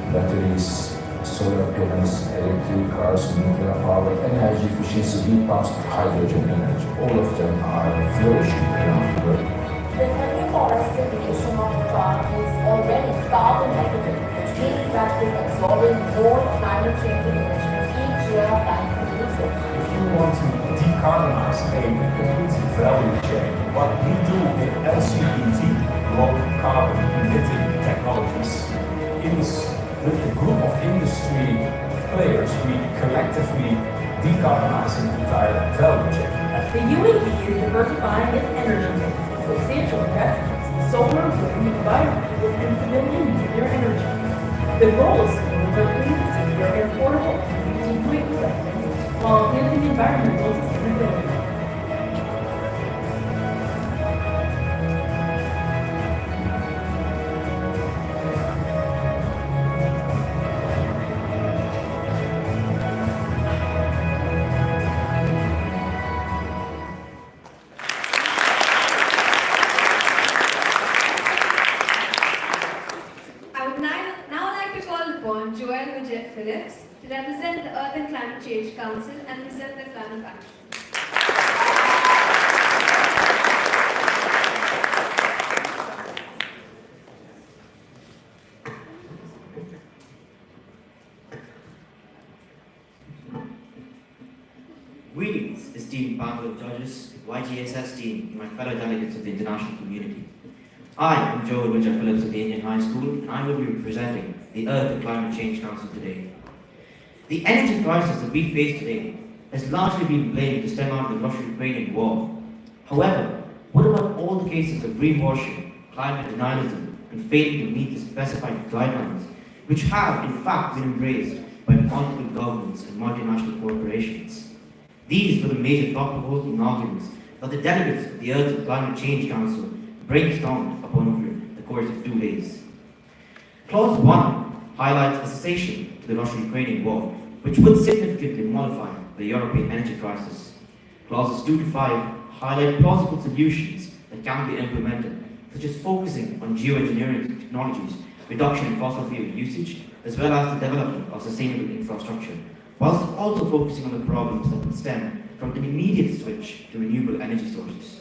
Batteries, solar panels, electric cars, nuclear power, energy efficiency, heat pumps, hydrogen energy. All of them are flourishing around the world. The reforestation of the plant is already carbon negative, which means that it is absorbing more climate change emissions each year than it produces. If you want to decarbonize a complete value chain, what we do in LCPT, low carbon emitting technologies, is with a group of industry players, we collectively decarbonizing the entire value chain. The UAE is diversifying its energy mix with substantial investments in solar, wind, biofuels, and civilian nuclear energy. The goal is to deliver clean, secure, and affordable energy to UAE residents while enhancing environmental sustainability. I would now like to call upon Joel Phillips to represent the Earth and Climate Change Council and present the plan of action. Greetings, esteemed panel of judges, YGSS team, and my fellow delegates of the international community. I am Joel Phillips of the Indian High School, and I will be representing the Earth and Climate Change Council today. The energy crisis that we face today has largely been blamed to stem out of the Russia-Ukrainian war. However, what about all the cases of greenwashing, climate denialism, and failing to meet the specified guidelines, which have in fact been embraced by multiple governments and multinational corporations? These were the major thought-provoking arguments that the delegates of the Earth and Climate Change Council brainstormed upon over the course of 2 days. Clause 1 highlights a cessation to the Russian-Ukrainian war, which would significantly mollify the European energy crisis. Clauses 2 to 5 highlight plausible solutions that can be implemented, such as focusing on geoengineering technologies, reduction in fossil fuel usage, as well as the development of sustainable infrastructure, whilst also focusing on the problems that would stem from an immediate switch to renewable energy sources.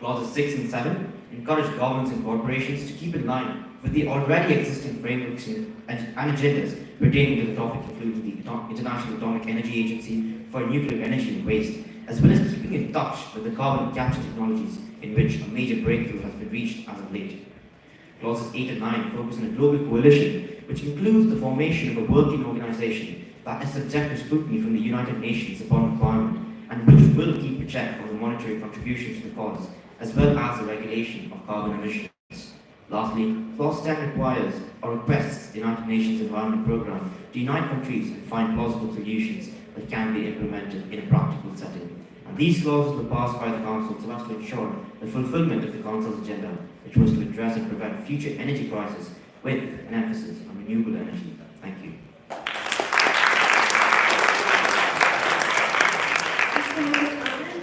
Clauses 6 and 7 encourage governments and corporations to keep in line with the already existing frameworks and agendas pertaining to the topic, including the International Atomic Energy Agency for Nuclear Energy and Waste, as well as keeping in touch with the carbon capture technologies in which a major breakthrough has been reached as of late. Clauses 8 and 9 focus on a global coalition, which includes the formation of a working organization that is subject to scrutiny from the United Nations upon requirement, and which will keep a check on the monetary contributions to the cause, as well as the regulation of carbon emissions. Lastly, Clause 10 requires or requests the United Nations Environment Programme to unite countries and find plausible solutions that can be implemented in a practical setting. And these clauses were passed by the Council so as to ensure the fulfilment of the Council's agenda, which was to address and prevent future energy crises with an emphasis on renewable energy. Thank you.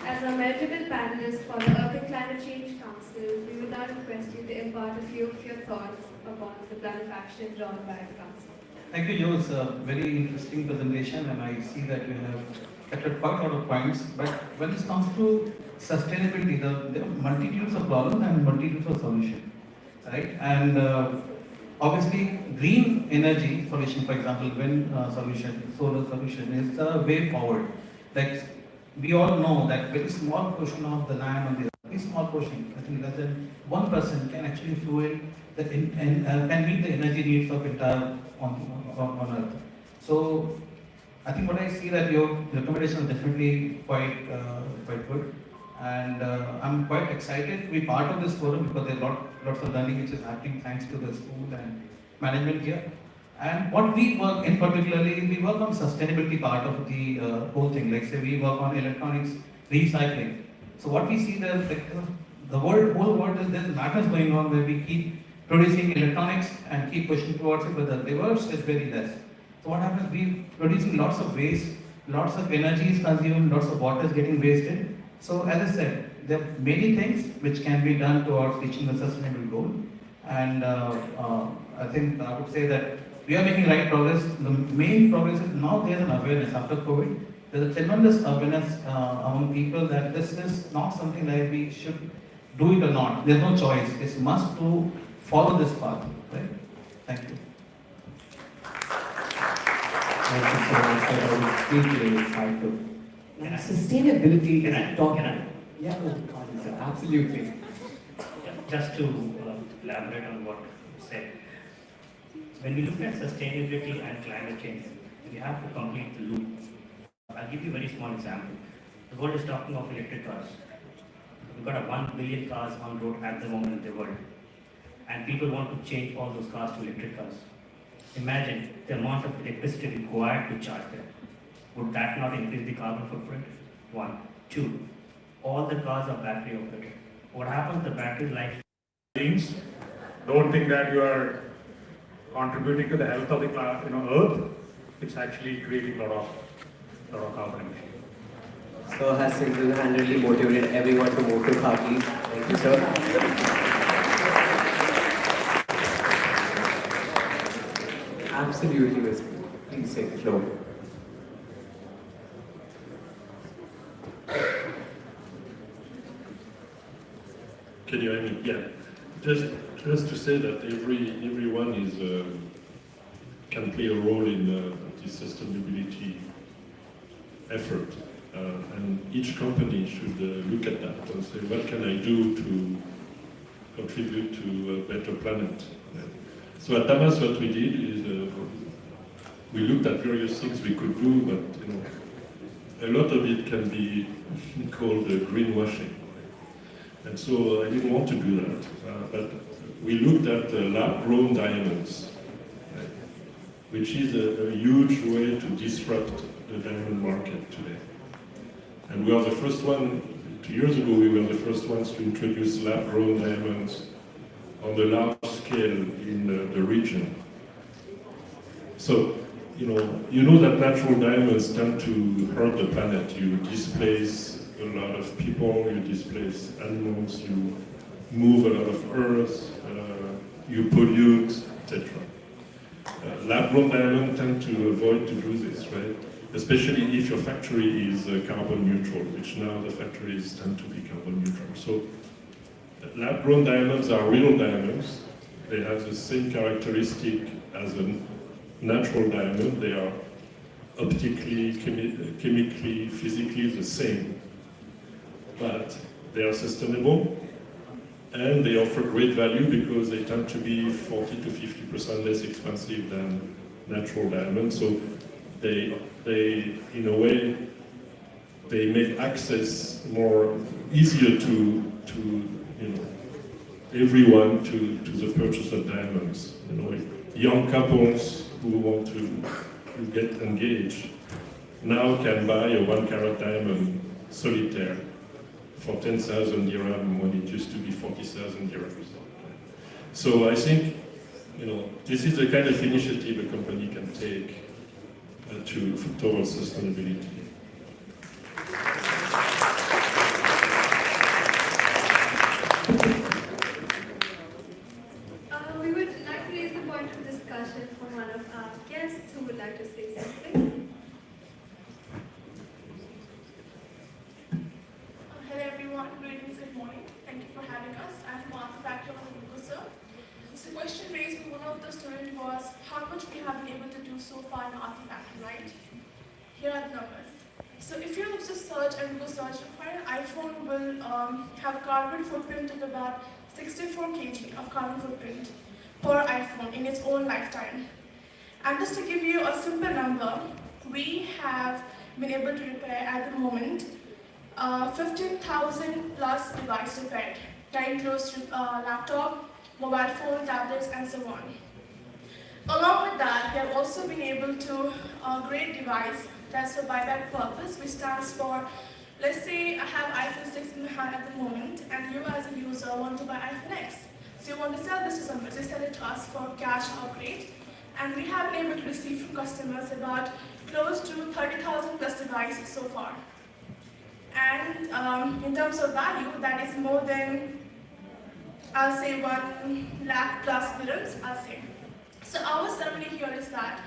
As a meritable panelist for the Earth and Climate Change Council, we would now request you to impart a few of your thoughts upon the plan of action drawn by the Council. Thank you, Joe. It's a very interesting presentation, and I see that you have touched quite a lot of points. But when it comes to sustainability, there are multitudes of problems and multitudes of solutions, right? And obviously, green energy solution, for example, wind solution, solar solution, is the way forward. Like, we all know that very small portion of the land on the very small portion, I think less than 1% can actually fuel can meet the energy needs of entire on Earth. So I think what I see that your recommendation is definitely quite good, and I'm quite excited to be part of this forum because there are lots of learning which is happening thanks to the school and management here. And what we work in particularly, we work on sustainability part of the whole thing. Like say we work on electronics recycling. So what we see there, like, the whole world is there's matters going on where we keep producing electronics and keep pushing towards it, but the reverse is very less. So what happens? We producing lots of waste, lots of energy is consumed, lots of water is getting wasted. So as I said, there are many things which can be done towards reaching the sustainable goal. And I think I would say that we are making right progress. The main progress is now there's an awareness after COVID. There's a tremendous awareness among people that this is not something like we should do it or not. There's no choice. It's must to follow this path, right? Thank you. Thank you so much. That was deeply insightful. Now, sustainability is a topic. Yeah, sir, absolutely. Just to elaborate on what you said, when we look at sustainability and climate change, we have to complete the loop. I'll give you a very small example. The world is talking of electric cars. We've got a 1 billion cars on road at the moment in the world. And people want to change all those cars to electric cars. Imagine the amount of electricity required to charge them. Would that not increase the carbon footprint? 1. 2. All the cars are battery operated. What happens to the battery life? Don't think that you are contributing to the health of the Earth. It's actually creating a lot of carbon emissions. Sir has single-handedly motivated everyone to move to Khakis. Thank you, sir. Absolutely, Miss. Please take the floor. Can you hear me? Yeah. Just to say that everyone can play a role in the sustainability effort, and each company should look at that and say, what can I do to contribute to a better planet? So at Damas, what we did is we looked at various things we could do, but a lot of it can be called greenwashing. And so I didn't want to do that, but we looked at lab-grown diamonds, which is a huge way to disrupt the diamond market today. And we are the first one, 2 years ago, we were the first ones to introduce lab-grown diamonds on the large scale in the region. So, you know that natural diamonds tend to hurt the planet. You displace a lot of people, you displace animals, you move a lot of earth, you pollute, etc. Lab-grown diamonds tend to avoid to do this, right? Especially if your factory is carbon neutral, which now the factories tend to be carbon neutral. So lab-grown diamonds are real diamonds. They have the same characteristic as a natural diamond. They are optically, chemically, physically the same. But they are sustainable, and they offer great value because they tend to be 40 to 50% less expensive than natural diamonds. So they in a way, they make access more easier to everyone to the purchase of diamonds. Young couples who want to get engaged now can buy a 1-carat diamond solitaire for 10,000 dirham when it used to be 40,000 dirhams. So I think, this is the kind of initiative a company can take towards sustainability. We would like to raise the point of discussion from one of our guests who would like to say something. Hello everyone, greetings, good morning. Thank you for having us. I'm from Artifact of sir. So the question raised by one of the students was how much we have been able to do so far in Artifact, right? Here are the numbers. So if you just search and Google search, an iPhone will have a carbon footprint of about 64 kg of carbon footprint per iPhone in its own lifetime. And just to give you a simple number, we have been able to repair at the moment 15,000 plus devices repaired. That includes laptop, mobile phone, tablets, and so on. Along with that, we have also been able to grade device that's for buyback purpose, which stands for, let's say I have iPhone 6 in my hand at the moment, and you as a user want to buy iPhone X. So you want to sell this to somebody, so you sell it to us for cash upgrade. And we have been able to receive from customers about close to 30,000 plus devices so far. And in terms of value, that is more than, I'll say, 1 lakh plus dirhams, I'll say. So our ceremony here is that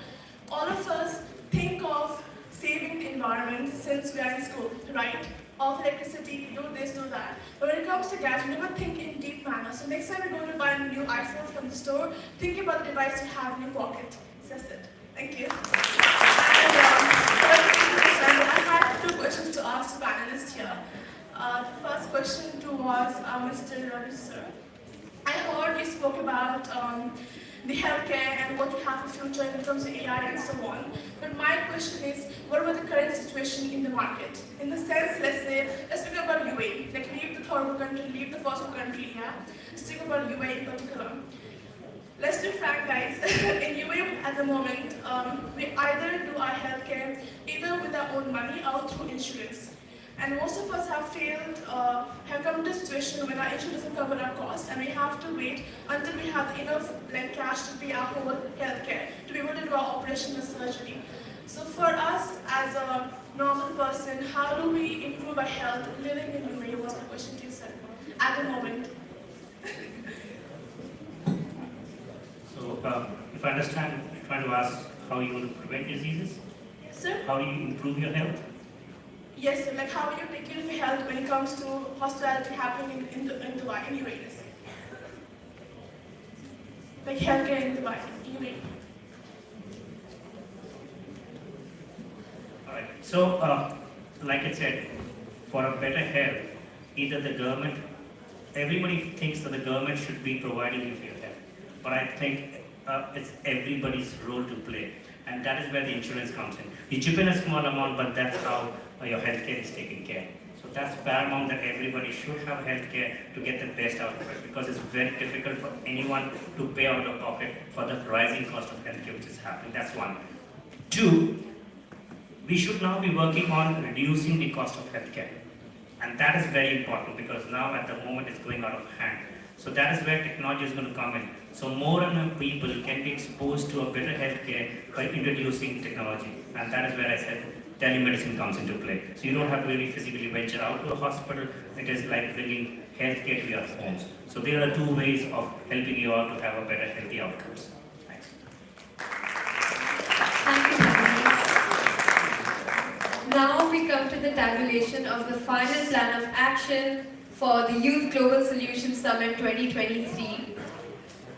all of us think of saving the environment since we are in school, right? Of electricity, do this, do that. But when it comes to gas, we never think in deep manner. So next time you're going to buy a new iPhone from the store, think about the device you have in your pocket. That's it. Thank you. And I had 2 questions to ask the panelists here. The first question was Mr. Ravi sir. I heard you spoke about the healthcare and what about to have a future in terms of AI and so on. But my question is, what about the current situation in the market? In the sense, let's talk about UAE. Like, leave the third world country, leave the first world country, yeah? Let's talk about UAE in particular. Let's be frank, guys. In UAE at the moment, we either do our healthcare either with our own money or through insurance. And most of us have come to a situation when our insurance doesn't cover our costs, and we have to wait until we have enough cash to pay our whole healthcare, to be able to do our operation and surgery. So for us as a normal person, how do we improve our health living in UAE? Was my question to you, sir, at the moment. So, if I understand, you're trying to ask how you want to prevent diseases? Yes, sir. How do you improve your health? Yes, sir. Like, how do you take care of your health when it comes to hospitality happening in Dubai, in UAE? Like healthcare in Dubai, UAE. Alright, so like I said, for a better health, either the government, everybody thinks that the government should be providing you for your health, but I think it's everybody's role to play, and that is where the insurance comes in. You chip in a small amount, but that's how your healthcare is taken care. So that's paramount, that everybody should have healthcare to get the best out of it, because it's very difficult for anyone to pay out of pocket for the rising cost of healthcare which is happening. That's one. Two, we should now be working on reducing the cost of healthcare. And that is very important, because now at the moment it's going out of hand. So that is where technology is going to come in. So more and more people can be exposed to a better healthcare by introducing technology. And that is where I said telemedicine comes into play. So you don't have to really physically venture out to a hospital. It is like bringing healthcare to your homes. So there are two ways of helping you out to have a better healthy outcomes. Thanks. Thank you. Now we come to the tabulation of the final plan of action for the Youth Global Solutions Summit 2023.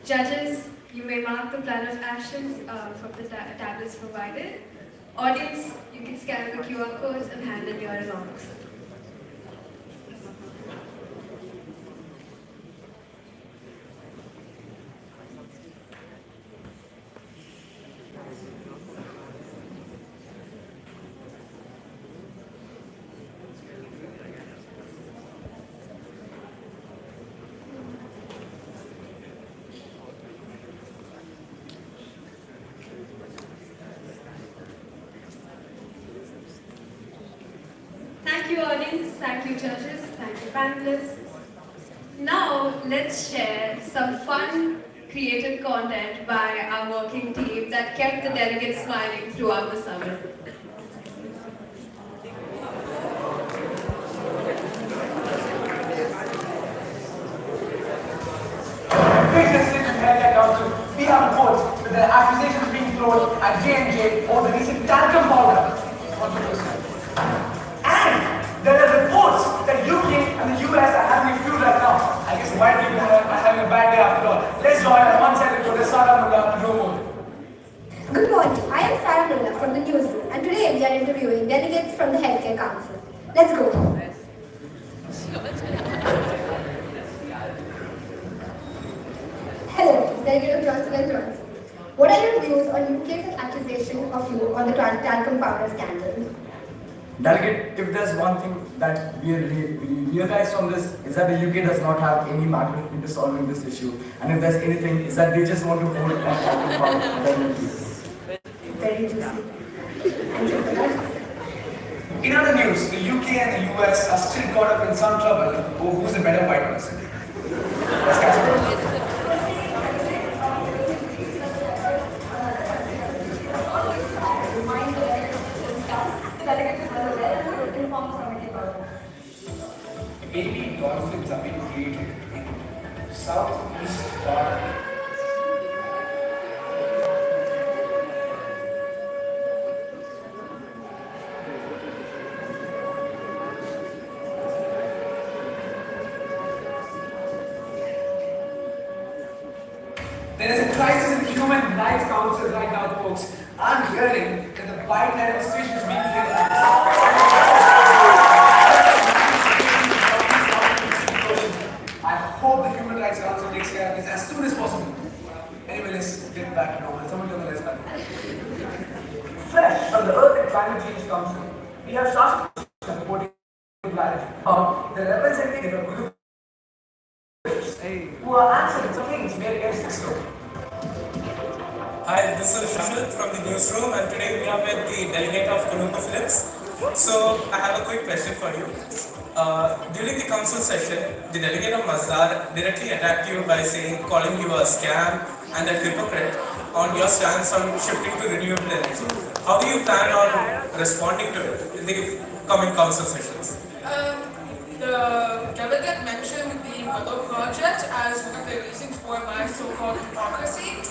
Judges, you may mark the plan of actions from the tablets provided. Audience, you can scan the QR codes and hand in your remarks. Thank you, audience. Thank you, judges. Thank you, panelists. Now, let's share some fun, creative content by our working team that kept the delegates smiling throughout the summit. We have reports that there are accusations being thrown at J&J over the recent talcum powder. And there are reports that UK and the US are having a feud right now. I guess the white people are having a bad day after all. Let's join our one-sided protest Sarah Mullah. Good morning. I am Sarah Mullah from the newsroom, and today we are interviewing delegates from the Healthcare Council. Let's go. Hello, Delegate of Johnson & Johnson. What are your views on UK's accusation of you on the talcum powder scandal? Delegate, if there's one thing that we realize from this is that the UK does not have any magnitude into solving this issue, and if there's anything, is that they just want to hold on talcum powder. Very juicy. In other news, the UK and the US are still caught up in some trouble over who's a better white person. Let's catch up. Baby dolphins are being created in southeast part. There is a crisis in the Human Rights Council right now, folks. I'm hearing that the Biden administration is being I hope the Human Rights Council takes care of this as soon as possible. Anyway, let's get back to normal. Climate Change Council, we have started reporting live. The representative of group who are answering some things very so. Hi, this is Shamil from the newsroom, and today we are with the delegate of ConocoPhillips. So I have a quick question for you. During the council session, the delegate of Masdar directly attacked you by calling you a scam and a hypocrite on your stance on shifting to renewable energy. How do you plan on responding to it in the coming council sessions? The delegate mentioned the Mother Project as one of the reasons for my so-called hypocrisy.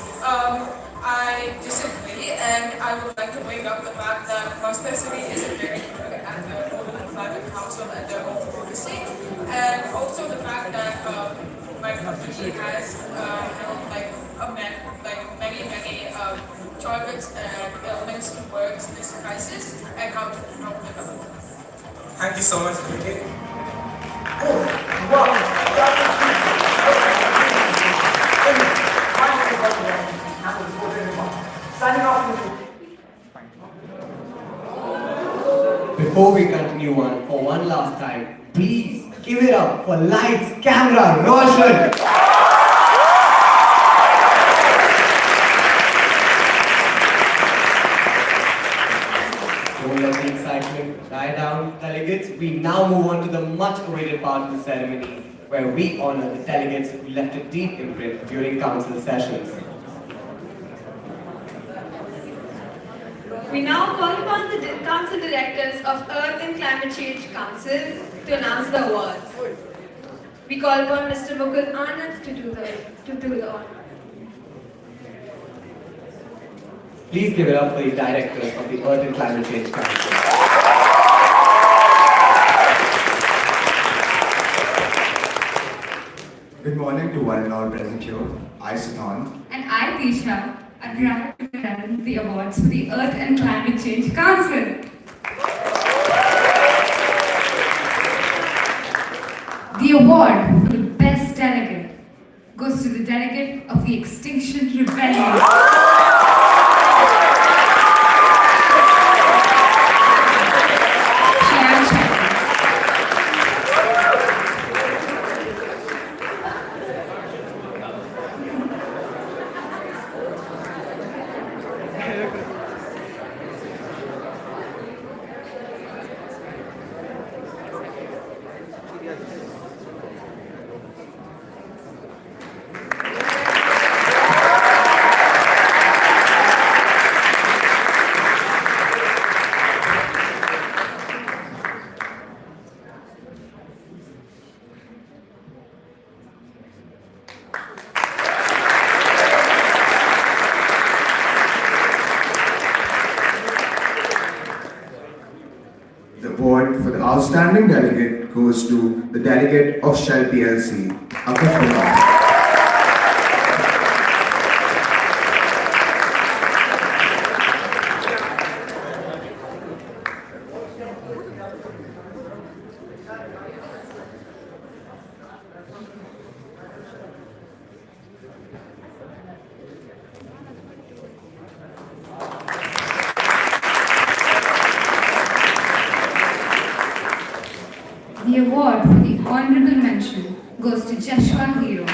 I disagree, and I would like to bring up the fact that Moscow City is very good at the Global Climate Council and their own policy, and also the fact that my company has held many targets and elements towards this crisis and how to help develop. Thank you so much, Vicky. Before we continue on, for one last time, please give it up for lights, camera, Roshan! Don't let the excitement die down, delegates. We now move on to the much awaited part of the ceremony, where we honor the delegates who left a deep imprint during council sessions. We now call upon the Council Directors of Earth and Climate Change Council to announce the awards. We call upon Mr. Mukul Anand to do the honor. Please give it up for the directors of the Earth and Climate Change Council. Good morning to one and all present here. I, Siddhant. And I, Tisha, are proud to present the awards for the Earth and Climate Change Council. The award for the best delegate goes to the delegate of the Extinction Rebellion. For the outstanding delegate goes to the delegate of Shell PLC, Akaf. The award for the honorable mention goes to Joshua Hero.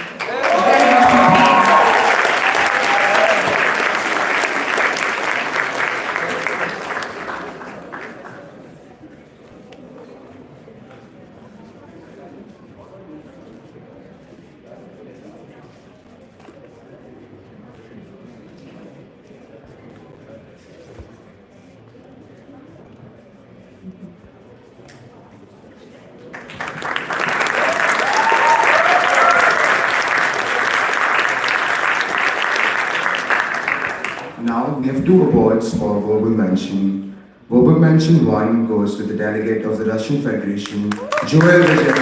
Now we have two awards for verbal mention. Verbal mention 1 goes to the delegate of the Russian Federation, Joel Vijay.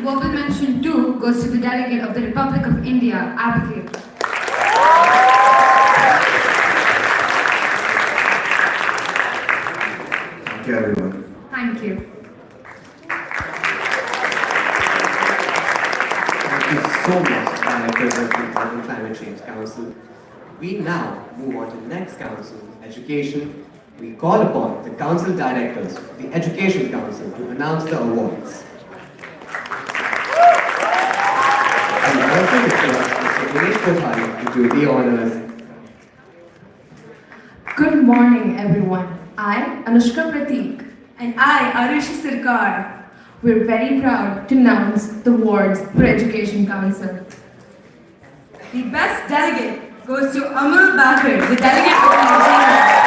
Verbal mention 2 goes to the delegate of the Republic of India, Abigail. Thank you, everyone. Thank you. Thank you so much, directors of the Earth and Climate Change Council. We now move on to the next council, Education. We call upon the council directors of the Education Council to announce the awards. We also request Mr. Dinesh Kothari to do the honors. Good morning, everyone. I, Anushka Prateek. And I, Arishi Sirkar. We're very proud to announce the awards for Education Council. The best delegate goes to Amul Bakar, the delegate of Nigeria.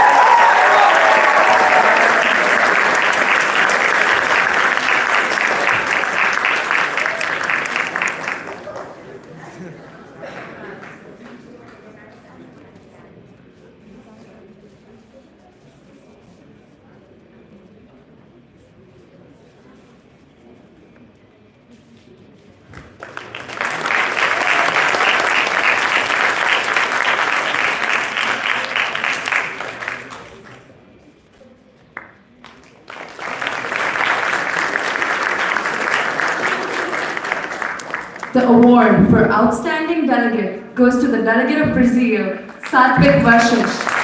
The award for Outstanding Delegate goes to the Delegate of Brazil, Satvik Vashish.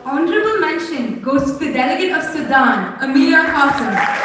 Honorable mention goes to the delegate of Sudan, Amelia Hassan.